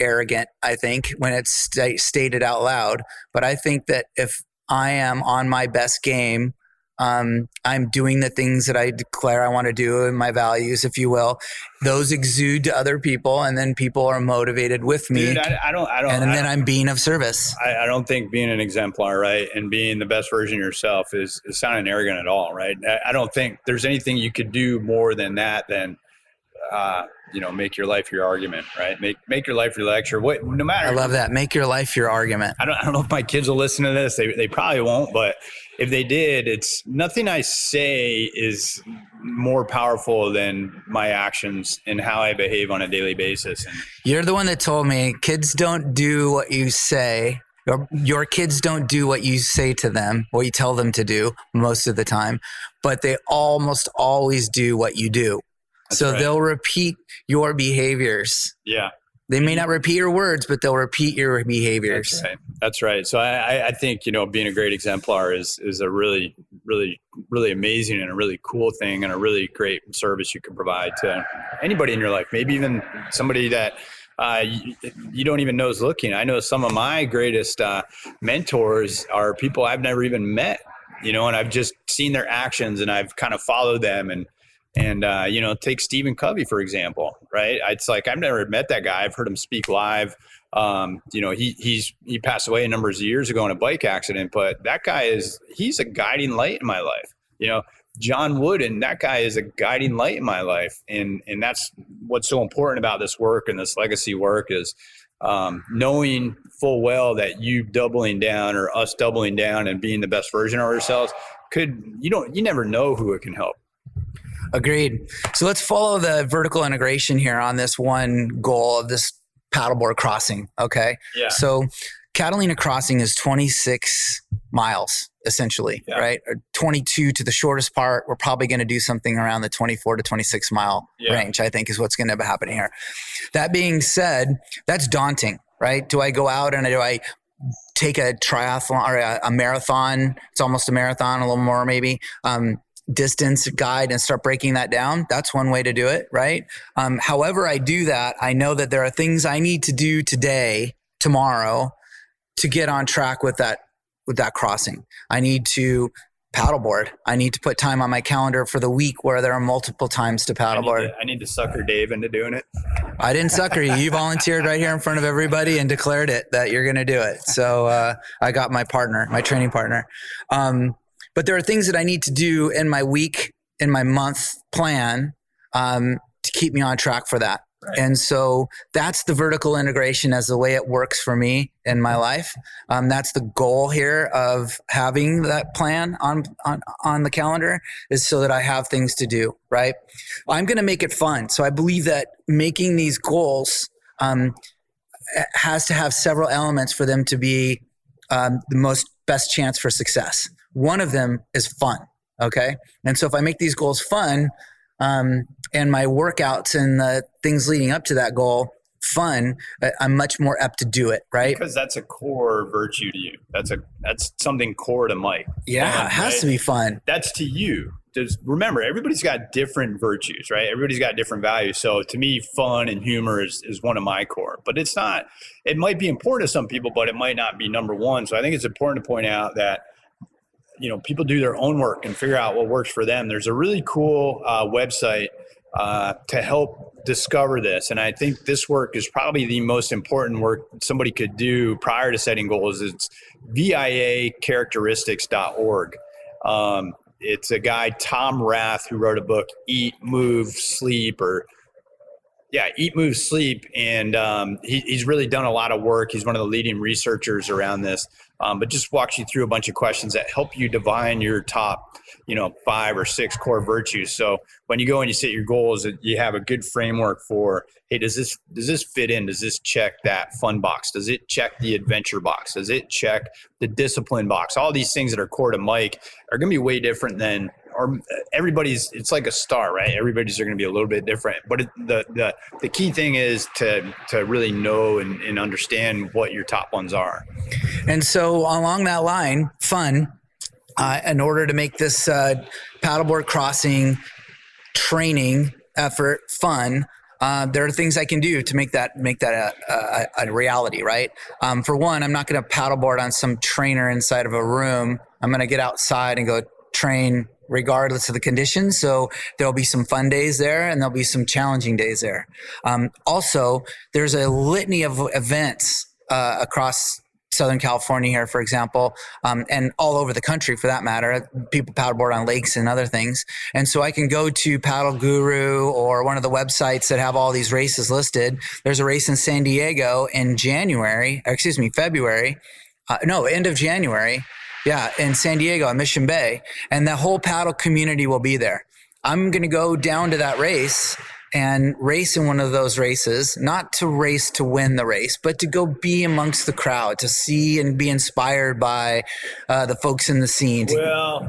arrogant, I think, when it's stated out loud. But I think that if I am on my best game, I'm doing the things that I declare I want to do and my values, if you will. Those exude to other people, and then people are motivated with me. Dude, I don't. And then I'm being of service. I don't think being an exemplar, right, and being the best version of yourself is sounding arrogant at all, right? I don't think there's anything you could do more than that than make your life your argument, right? Make your life your lecture. No matter. I love that. Make your life your argument. I don't know if my kids will listen to this. They probably won't, but if they did, it's nothing I say is more powerful than my actions and how I behave on a daily basis. And you're the one that told me kids don't do what you say. Your kids don't do what you say to them, what you tell them to do most of the time, but they almost always do what you do. That's so right. They'll repeat your behaviors. Yeah. They may not repeat your words, but they'll repeat your behaviors. That's right. So I think, being a great exemplar is a really, really, really amazing and a really cool thing and a really great service you can provide to anybody in your life. Maybe even somebody that you don't even know is looking. I know some of my greatest mentors are people I've never even met, and I've just seen their actions and I've kind of followed them and take Stephen Covey, for example, right? It's like, I've never met that guy. I've heard him speak live. He passed away a number of years ago in a bike accident, but that guy he's a guiding light in my life. John Wooden, that guy is a guiding light in my life. And that's what's so important about this work and this legacy work is, knowing full well that you doubling down or us doubling down and being the best version of ourselves you never know who it can help. Agreed. So let's follow the vertical integration here on this one goal of this paddleboard crossing. Okay. Yeah. So Catalina crossing is 26 miles essentially, right? Or 22 to the shortest part. We're probably going to do something around the 24 to 26 mile range, I think is what's going to happen here. That being said, that's daunting, right? Do I go out and do I take a triathlon or a marathon? It's almost a marathon, a little more maybe. Distance guide and start breaking that down. That's one way to do it, right? However I do that, I know that there are things I need to do today, tomorrow, to get on track with that crossing. I need to paddleboard. I need to put time on my calendar for the week where there are multiple times to paddleboard. I need to sucker Dave into doing it. I didn't sucker you. You volunteered right here in front of everybody and declared it that you're going to do it. So I got my training partner. But there are things that I need to do in my week, in my month plan to keep me on track for that. Right. And so that's the vertical integration as the way it works for me in my life. That's the goal here of having that plan on the calendar, is so that I have things to do, right? I'm going to make it fun. So I believe that making these goals has to have several elements for them to be the best chance for success. One of them is fun. Okay. And so if I make these goals fun, and my workouts and the things leading up to that goal fun, I'm much more apt to do it, right? Because that's a core virtue to you. That's something core to Mike. Yeah, fun, it has to be fun. That's to you. Just remember, everybody's got different virtues, right? Everybody's got different values. So to me, fun and humor is one of my core. But it's not. It might be important to some people, but it might not be number one. So I think it's important to point out that, you know, people do their own work and figure out what works for them. There's a really cool website to help discover this. And I think this work is probably the most important work somebody could do prior to setting goals. It's viacharacteristics.org. It's a guy, Tom Rath, who wrote a book, Eat, Move, Sleep, Eat, Move, Sleep. And he's really done a lot of work. He's one of the leading researchers around this, but just walks you through a bunch of questions that help you divine your top, 5 or 6 core virtues. So when you go and you set your goals, you have a good framework for, hey, does this fit in? Does this check that fun box? Does it check the adventure box? Does it check the discipline box? All these things that are core to Mike are going to be way different than, or everybody's, it's like a star, right? Everybody's are going to be a little bit different, but the key thing is to really know and understand what your top ones are. And so along that line, fun, in order to make this paddleboard crossing training effort fun, there are things I can do to make that a reality, right? For one, I'm not going to paddleboard on some trainer inside of a room. I'm going to get outside and go train regardless of the conditions. So there'll be some fun days there and there'll be some challenging days there. Also, there's a litany of events across Southern California here, for example, and all over the country for that matter. People paddleboard on lakes and other things. And so I can go to Paddle Guru or one of the websites that have all these races listed. There's a race in San Diego in February. End of January. Yeah, in San Diego, Mission Bay. And the whole paddle community will be there. I'm going to go down to that race and race in one of those races, not to race to win the race, but to go be amongst the crowd, to see and be inspired by the folks in the scene. Well,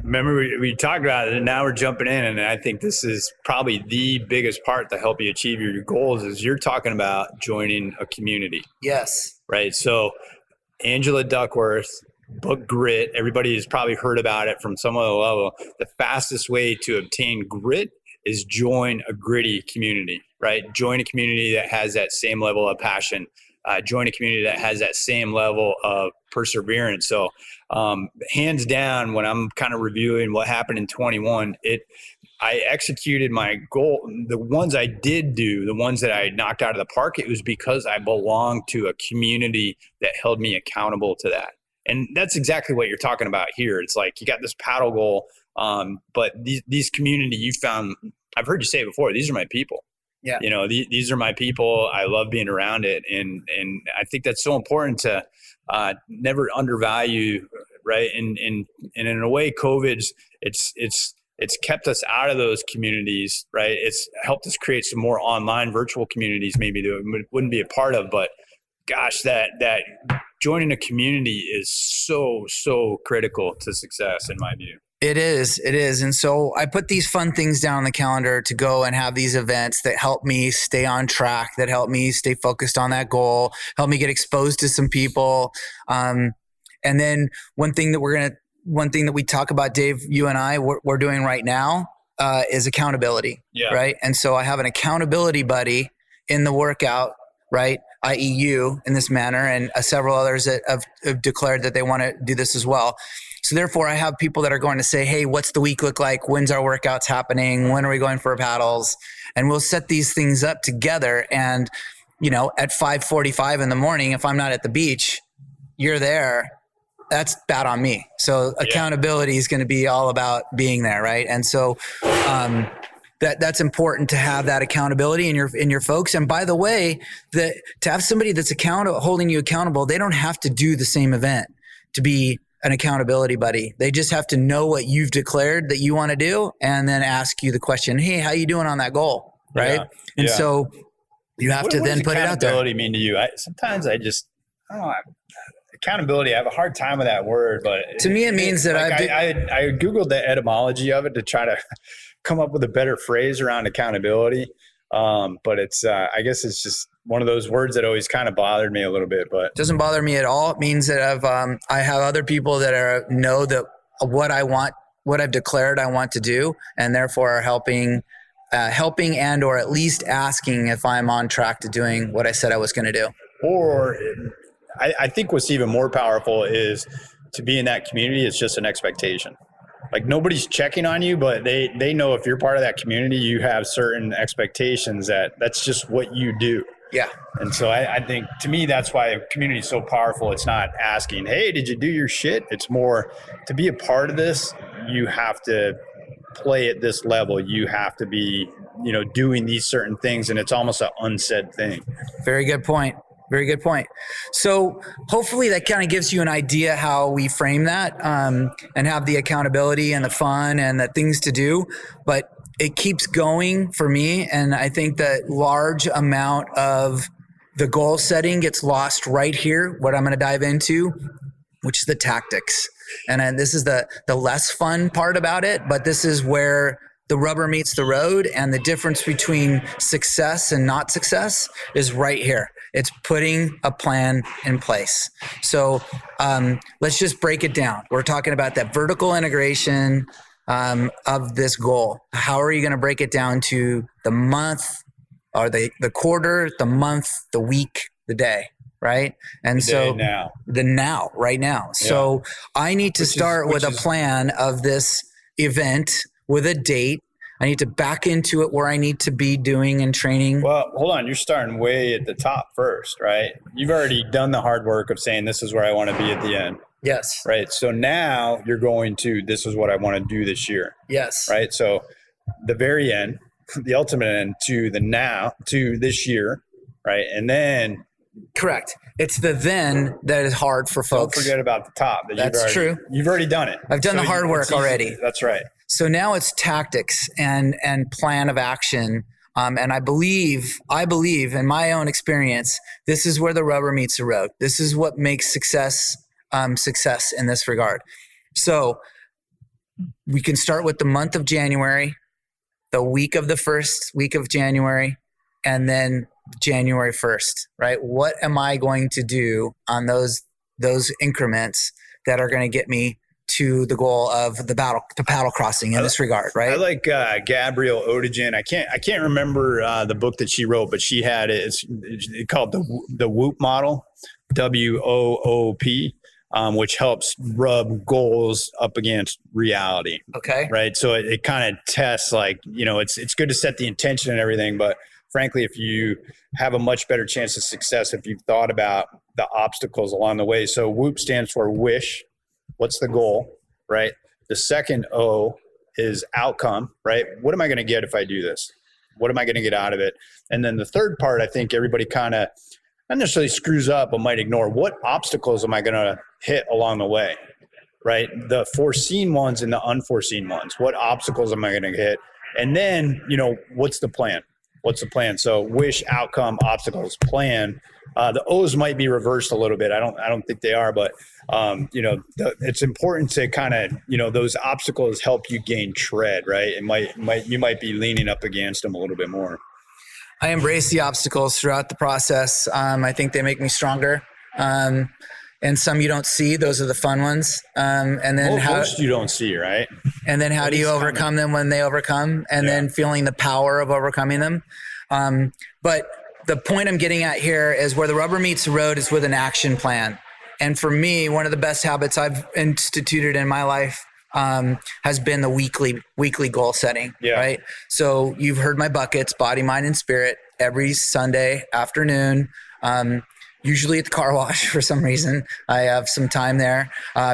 remember we talked about it, and now we're jumping in, and I think this is probably the biggest part to help you achieve your goals is you're talking about joining a community. Yes. Right. So Angela Duckworth, book Grit. Everybody has probably heard about it from some other level. The fastest way to obtain grit is join a gritty community, right? Join a community that has that same level of passion. Join a community that has that same level of perseverance. So hands down, when I'm kind of reviewing what happened in 21, I executed my goal. The ones I did do, the ones that I knocked out of the park, it was because I belonged to a community that held me accountable to that. And that's exactly what you're talking about here. It's like you got this paddle goal, but these community you found, I've heard you say it before, these are my people. Yeah. These are my people. I love being around it. And I think that's so important to never undervalue, right? And in a way, COVID's, it's kept us out of those communities, right? It's helped us create some more online virtual communities maybe that we wouldn't be a part of, but gosh, that joining a community is so critical to success in my view. It is. And so I put these fun things down on the calendar to go and have these events that help me stay on track, that help me stay focused on that goal, help me get exposed to some people. And then one thing that we talk about, Dave, you and I, we're doing right now is accountability, right? And so I have an accountability buddy in the workout, right? i.e. you in this manner, and several others that have declared that they want to do this as well. So therefore, I have people that are going to say, hey, what's the week look like? When's our workouts happening? When are we going for paddles? And we'll set these things up together. And, at 5:45 in the morning, if I'm not at the beach, you're there. That's bad on me. So accountability is going to be all about being there, right? And so that's important to have that accountability in your folks. And by the way, to have somebody that's holding you accountable, they don't have to do the same event to be an accountability buddy. They just have to know what you've declared that you want to do, and then ask you the question, hey, how you doing on that goal? Right. And so you have to then put it out there. What does accountability mean to you? Sometimes I don't know. Accountability, I have a hard time with that word, but to me, it means that I Googled the etymology of it to try to come up with a better phrase around accountability. But it's, I guess it's just one of those words that always kind of bothered me a little bit, but it doesn't bother me at all. It means that I have other people that know that what I want, what I've declared I want to do, and therefore are helping and, or at least asking if I'm on track to doing what I said I was going to do. Or I think what's even more powerful is to be in that community. It's just an expectation. Like nobody's checking on you, but they know if you're part of that community, you have certain expectations that's just what you do. Yeah. And so I think, to me, that's why community is so powerful. It's not asking, hey, did you do your shit? It's more, to be a part of this, you have to play at this level. You have to be, doing these certain things, and it's almost an unsaid thing. Very good point. Very good point. So hopefully that kind of gives you an idea how we frame that, and have the accountability and the fun and the things to do. But it keeps going for me. And I think that large amount of the goal setting gets lost right here, what I'm going to dive into, which is the tactics. And this is the less fun part about it, but this is where the rubber meets the road, and the difference between success and not success is right here. It's putting a plan in place. So let's just break it down. We're talking about that vertical integration of this goal. How are you going to break it down to the month, or the quarter, the month, the week, the day, right? And so right now. Yeah. So I need to start with a plan of this event with a date. I need to back into it where I need to be doing and training. Well, hold on. You're starting way at the top first, right? You've already done the hard work of saying, this is where I want to be at the end. Yes. Right. So now you're going to, this is what I want to do this year. Yes. Right. So the very end, the ultimate end to this year. Right. And then. Correct. It's the then that is hard for folks. Don't forget about the top. That's true. You've already done it. I've done the hard work already. That's right. So now it's tactics and plan of action. And I believe in my own experience, this is where the rubber meets the road. This is what makes success in this regard. So we can start with the month of January, the week of the first week of January, and then January 1st, right? What am I going to do on those increments that are going to get me to the goal of the paddle crossing in this regard, right? I like Gabrielle Odejan. I can't remember the book that she wrote, but she had it. It's called the WOOP model, WOOP, which helps rub goals up against reality. Okay. Right. So it kind of tests, like, it's good to set the intention and everything, but frankly, if you have a much better chance of success if you've thought about the obstacles along the way. So WOOP stands for wish. What's the goal, right? The second O is outcome, right? What am I going to get if I do this? What am I going to get out of it? And then the third part, I think everybody kind of not necessarily screws up, but might ignore. What obstacles am I going to hit along the way, right? The foreseen ones and the unforeseen ones. What obstacles am I going to hit? And then, what's the plan? What's the plan? So wish, outcome, obstacles, plan. The O's might be reversed a little bit. I don't think they are, but it's important to kind of, those obstacles help you gain tread, right? You might be leaning up against them a little bit more. I embrace the obstacles throughout the process. I think they make me stronger. And some you don't see; those are the fun ones. And then most you don't see, right? And then how do you overcome them when they overcome? And then feeling the power of overcoming them. But the point I'm getting at here is where the rubber meets the road is with an action plan. And for me, one of the best habits I've instituted in my life has been the weekly goal setting. Yeah. Right. So you've heard my buckets: body, mind, and spirit. Every Sunday afternoon. usually at the car wash for some reason. I have some time there.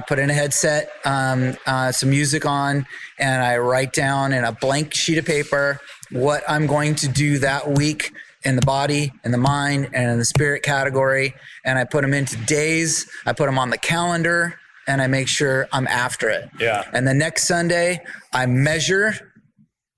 Put in a headset, some music on, and I write down in a blank sheet of paper what I'm going to do that week in the body, in the mind, and in the spirit category. And I put them into days. I put them on the calendar, and I make sure I'm after it. Yeah. And the next Sunday, I measure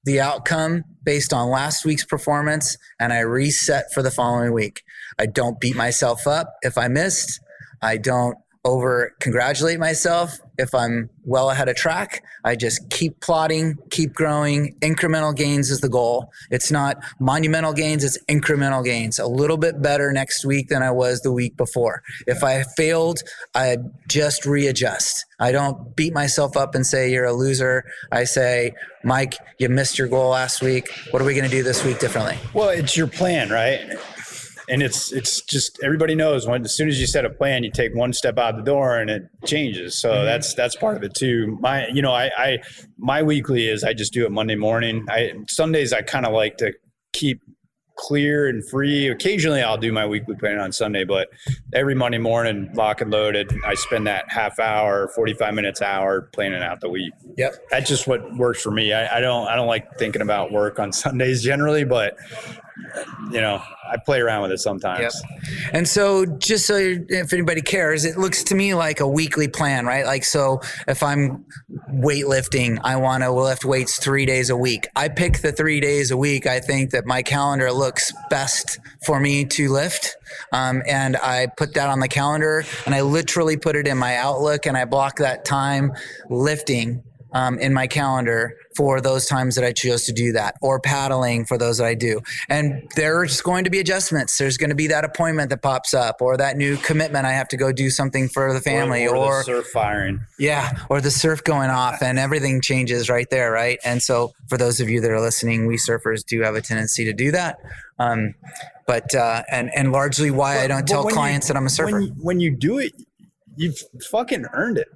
the outcome based on last week's performance, and I reset for the following week. I don't beat myself up if I missed. I don't over congratulate myself if I'm well ahead of track. I just keep plotting, keep growing. Incremental gains is the goal. It's not monumental gains, it's incremental gains. A little bit better next week than I was the week before. If I failed, I just readjust. I don't beat myself up and say you're a loser. I say, Mike, you missed your goal last week. What are we going to do this week differently? Well, it's your plan, right? And it's just, everybody knows as soon as you set a plan, you take one step out the door and it changes. So that's part of it too. My weekly is I just do it Monday morning. Sundays I kind of like to keep clear and free. Occasionally I'll do my weekly plan on Sunday, but every Monday morning, lock and loaded, I spend that half hour, 45 minutes, hour planning out the week. Yep. That's just what works for me. I don't like thinking about work on Sundays generally, but I play around with it sometimes. Yep. And so just so if anybody cares, it looks to me like a weekly plan, right? Like, so if I'm weightlifting, I want to lift weights 3 days a week. I pick the 3 days a week. I think that my calendar looks best for me to lift. And I put that on the calendar, and I literally put it in my Outlook, and I block that time lifting in my calendar for those times that I chose to do that, or paddling for those that I do. And there's going to be adjustments. There's going to be that appointment that pops up, or that new commitment. I have to go do something for the family, or the surf firing. Yeah. Or the surf going off, and everything changes right there. Right. And so for those of you that are listening, we surfers do have a tendency to do that. But largely why I don't tell clients that I'm a surfer. When you do it, you've fucking earned it.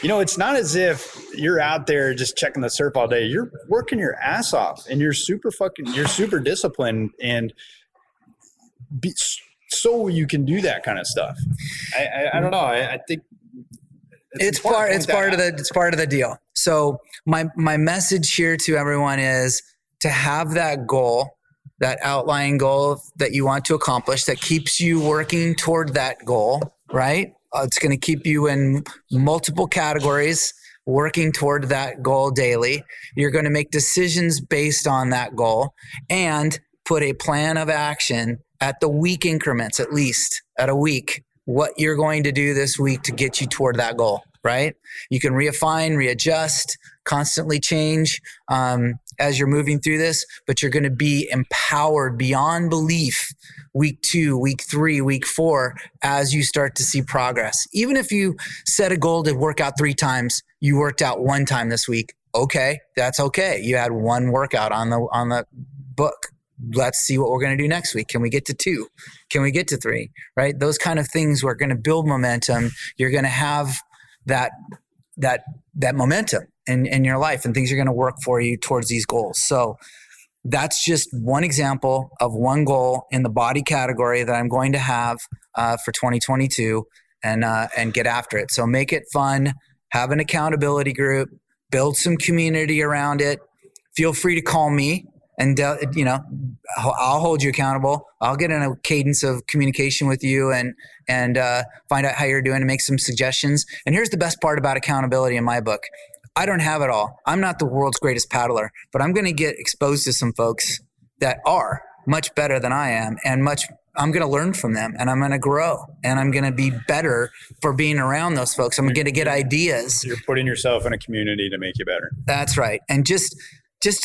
It's not as if you're out there just checking the surf all day. You're working your ass off, and you're super disciplined, and so you can do that kind of stuff. I don't know. I think it's part of the deal. So my message here to everyone is to have that goal, that outlying goal that you want to accomplish, that keeps you working toward that goal, right? It's going to keep you in multiple categories, working toward that goal daily. You're going to make decisions based on that goal, and put a plan of action at the week increments, at least at a week, what you're going to do this week to get you toward that goal, right? You can refine, readjust, constantly change as you're moving through this, but you're going to be empowered beyond belief week 2, week 3, week 4, as you start to see progress. Even if you set a goal to work out 3 times, you worked out 1 time this week. Okay, that's okay. You had 1 workout on the book. Let's see what we're going to do next week. Can we get to 2? Can we get to 3? Right? Those kind of things are going to build momentum. You're going to have that momentum in your life, and things are going to work for you towards these goals. So that's just one example of one goal in the body category that I'm going to have for 2022, and get after it. So make it fun, have an accountability group, build some community around it. Feel free to call me, and I'll hold you accountable. I'll get in a cadence of communication with you and find out how you're doing and make some suggestions. And here's the best part about accountability in my book. I don't have it all. I'm not the world's greatest paddler, but I'm going to get exposed to some folks that are much better than I am, and I'm going to learn from them, and I'm going to grow, and I'm going to be better for being around those folks. I'm going to get ideas. You're putting yourself in a community to make you better. That's right. And just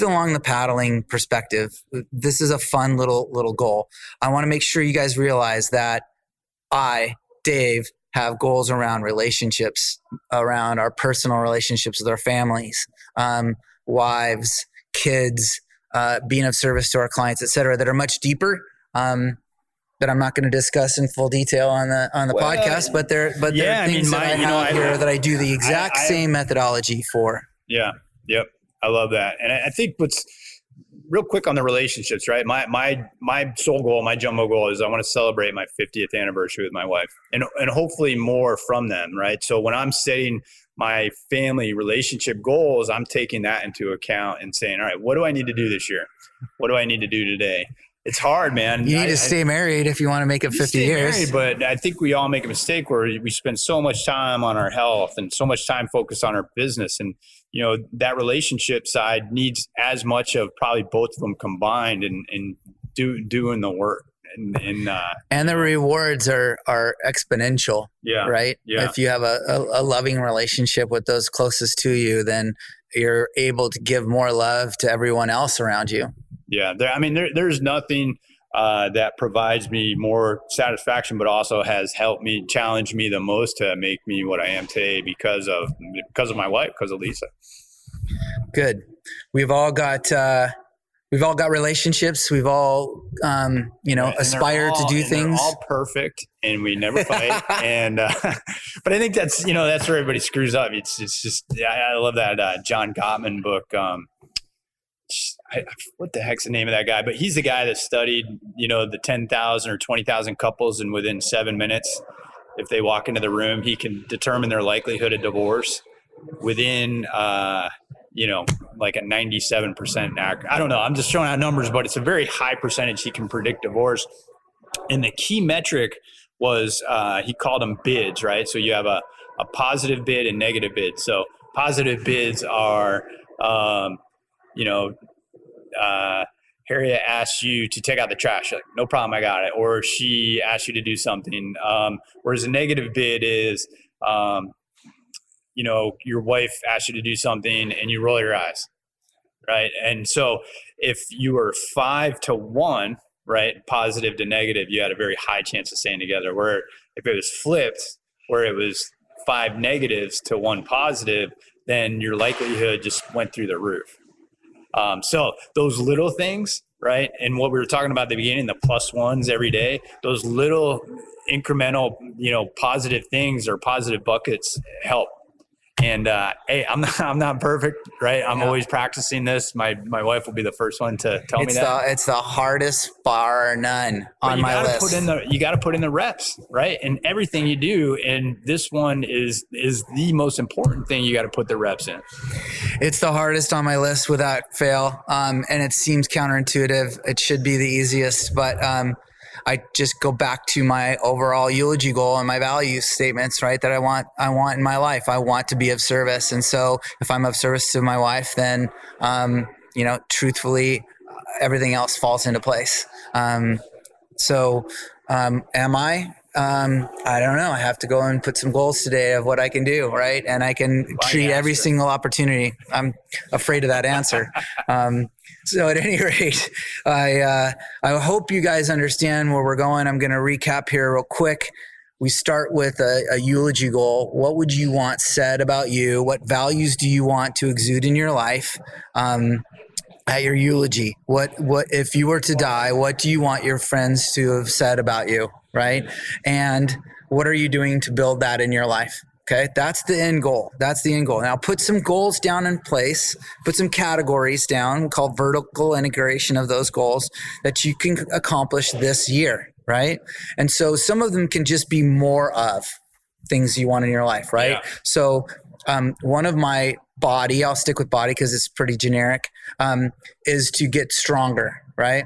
along the paddling perspective, this is a fun little goal. I want to make sure you guys realize that I, Dave, have goals around relationships, around our personal relationships with our families, wives, kids, being of service to our clients, et cetera, that are much deeper, that I'm not going to discuss in full detail on the podcast, but there are things that I have here that I do the exact same methodology for. Yeah. Yep. I love that. And I think real quick on the relationships, right? My soul goal, my jumbo goal is I want to celebrate my 50th anniversary with my wife, and hopefully more from them, right? So when I'm setting my family relationship goals, I'm taking that into account and saying, all right, what do I need to do this year? What do I need to do today? It's hard, man. You need to stay married if you want to make it 50 years. Married, but I think we all make a mistake where we spend so much time on our health and so much time focused on our business. And, that relationship side needs as much of probably both of them combined and doing the work. And the rewards are exponential, right? Yeah. If you have a loving relationship with those closest to you, then you're able to give more love to everyone else around you. Yeah. There's nothing that provides me more satisfaction, but also has helped me, challenge me the most to make me what I am today because of my wife, because of Lisa. Good. We've all got relationships. We've all, aspire to do things. They're all perfect, and we never fight. And but I think that's that's where everybody screws up. It's just I love that John Gottman book. What the heck's the name of that guy? But he's the guy that studied the 10,000 or 20,000 couples, and within 7 minutes, if they walk into the room, he can determine their likelihood of divorce within like a 97% I don't know. I'm just throwing out numbers, but it's a very high percentage he can predict divorce. And the key metric was he called them bids, right? So you have a positive bid and negative bid. So positive bids are, Harriet asks you to take out the trash. You're like, no problem, I got it. Or she asks you to do something. Whereas a negative bid is, your wife asks you to do something and you roll your eyes, right? And so if you were 5-1, right, positive to negative, you had a very high chance of staying together. Where if it was flipped, where it was 5 negatives to 1 positive, then your likelihood just went through the roof. So those little things, right, and what we were talking about at the beginning, the +1s every day, those little incremental, positive things or positive buckets help. And hey, I'm not perfect, right? I'm always practicing this. My wife will be the first one to tell me that. It's the hardest bar none on my list. You got to put in the reps, right? And everything you do, and this one is the most important thing. You got to put the reps in. It's the hardest on my list without fail, and it seems counterintuitive. It should be the easiest, but I just go back to my overall eulogy goal and my value statements, right? That I want in my life. I want to be of service. And so if I'm of service to my wife, then, truthfully, everything else falls into place. Am I? I don't know. I have to go and put some goals today of what I can do, right? And I can treat every single opportunity. I'm afraid of that answer. So at any rate, I hope you guys understand where we're going. I'm going to recap here real quick. We start with a eulogy goal. What would you want said about you? What values do you want to exude in your life? At your eulogy, what if you were to die, what do you want your friends to have said about you, right? And what are you doing to build that in your life? Okay, that's the end goal. Now put some goals down in place, put some categories down called vertical integration of those goals that you can accomplish this year, right? And so some of them can just be more of things you want in your life, right? Yeah. So one of my body, I'll stick with body because it's pretty generic, is to get stronger, right?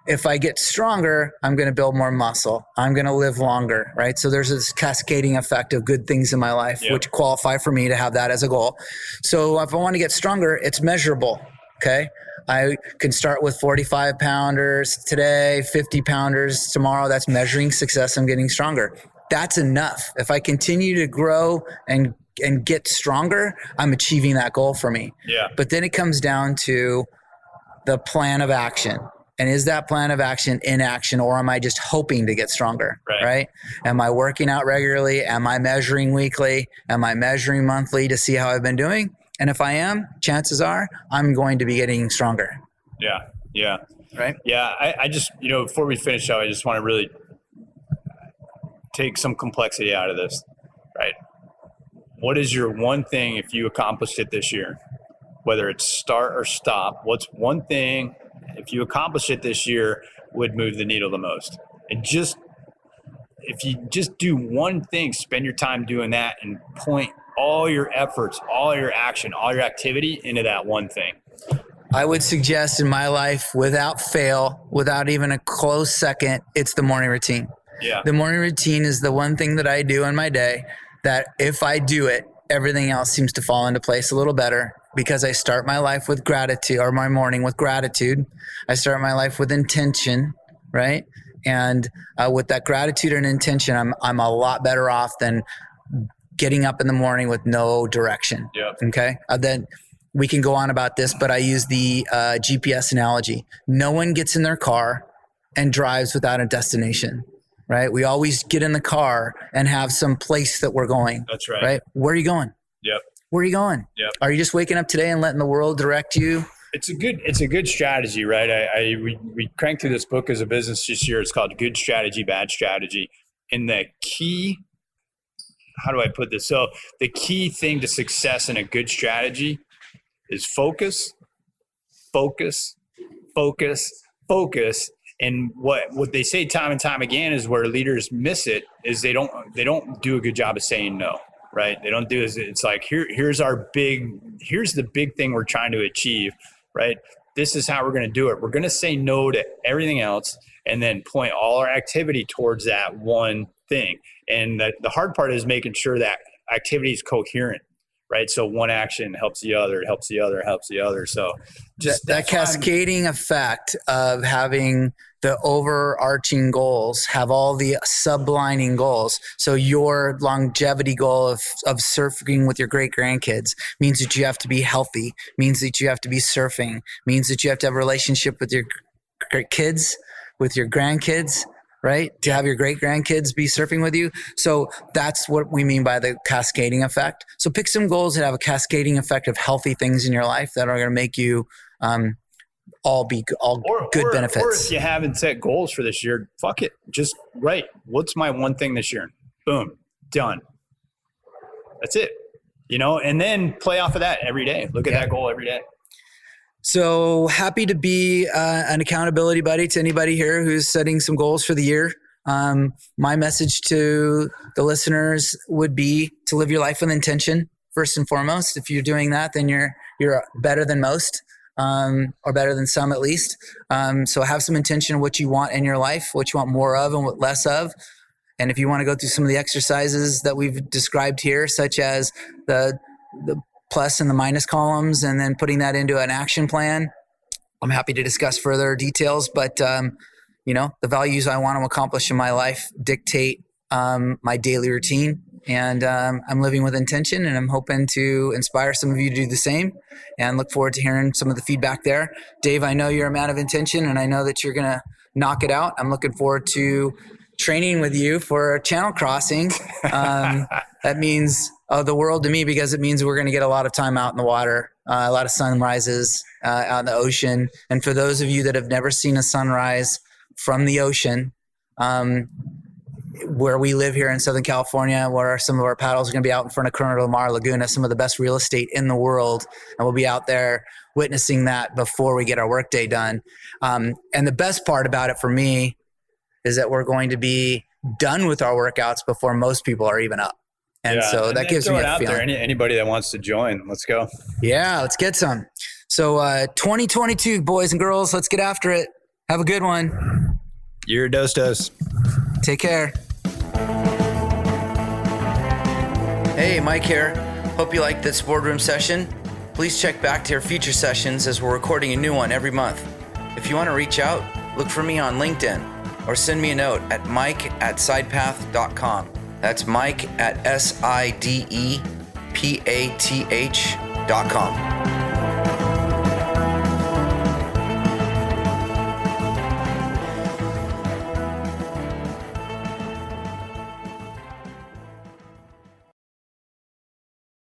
If I get stronger, I'm going to build more muscle. I'm going to live longer, right? So there's this cascading effect of good things in my life, which qualify for me to have that as a goal. So if I want to get stronger, it's measurable, okay? I can start with 45 pounders today, 50 pounders tomorrow. That's measuring success. I'm getting stronger. That's enough. If I continue to grow and get stronger, I'm achieving that goal for me. Yeah. But then it comes down to the plan of action. And is that plan of action in action, or am I just hoping to get stronger, right? Am I working out regularly? Am I measuring weekly? Am I measuring monthly to see how I've been doing? And if I am, chances are I'm going to be getting stronger. Yeah. Right? Yeah. I just, before we finish up, I just want to really take some complexity out of this, right? What is your one thing, if you accomplished it this year, whether it's start or stop, what's one thing if you accomplish it this year, would move the needle the most? And if you just do one thing, spend your time doing that and point all your efforts, all your action, all your activity into that one thing. I would suggest in my life, without fail, without even a close second, it's the morning routine. Yeah. The morning routine is the one thing that I do in my day that if I do it, everything else seems to fall into place a little better, because I start my life with gratitude, or my morning with gratitude. I start my life with intention, right? And with that gratitude and intention, I'm a lot better off than getting up in the morning with no direction. Yep. Okay. Then we can go on about this, but I use the GPS analogy. No one gets in their car and drives without a destination, right? We always get in the car and have some place that we're going. That's right. Right? Where are you going? Yep. Where are you going? Yep. Are you just waking up today and letting the world direct you? It's a good strategy, right? We cranked through this book as a business this year. It's called Good Strategy, Bad Strategy. And the key, how do I put this? So the key thing to success in a good strategy is focus, focus, focus, focus. And what they say time and time again is where leaders miss it is they don't do a good job of saying no, right? They don't do it's like here's the big thing we're trying to achieve, right? This is how we're going to do it. We're going to say no to everything else and then point all our activity towards that one thing. And the hard part is making sure that activity is coherent, right? So one action helps the other, helps the other, helps the other. So just that cascading effect of having the overarching goals have all the sublining goals. So your longevity goal of surfing with your great grandkids means that you have to be healthy, means that you have to be surfing, means that you have to have a relationship with your great kids, with your grandkids, right? To have your great grandkids be surfing with you. So that's what we mean by the cascading effect. So pick some goals that have a cascading effect of healthy things in your life that are going to make you all good benefits. Or if you haven't set goals for this year, fuck it. Just write, what's my one thing this year? Boom, done. That's it. And then play off of that every day. Look at that goal every day. So happy to be an accountability buddy to anybody here who's setting some goals for the year. My message to the listeners would be to live your life with intention first and foremost. If you're doing that, then you're better than most, or better than some at least. So have some intention of what you want in your life, what you want more of and what less of. And if you want to go through some of the exercises that we've described here, such as the plus and the minus columns, and then putting that into an action plan, I'm happy to discuss further details. But, the values I want to accomplish in my life dictate my daily routine. And I'm living with intention, and I'm hoping to inspire some of you to do the same, and look forward to hearing some of the feedback there. Dave, I know you're a man of intention, and I know that you're going to knock it out. I'm looking forward to training with you for a channel crossing. That means the world to me, because it means we're going to get a lot of time out in the water, a lot of sunrises out in the ocean. And for those of you that have never seen a sunrise from the ocean, where we live here in Southern California, where some of our paddles are going to be out in front of Corona del Mar Laguna, some of the best real estate in the world. And we'll be out there witnessing that before we get our workday done. And the best part about it for me is that we're going to be done with our workouts before most people are even up. And so that gives me a feeling. Anybody that wants to join, let's go. Yeah, let's get some. So 2022, boys and girls, let's get after it. Have a good one. Your dos. Take care. Hey, Mike here. Hope you liked this boardroom session. Please check back to our future sessions as we're recording a new one every month. If you want to reach out, look for me on LinkedIn or send me a note at mike@sidepath.com. That's Mike at sidepath.com.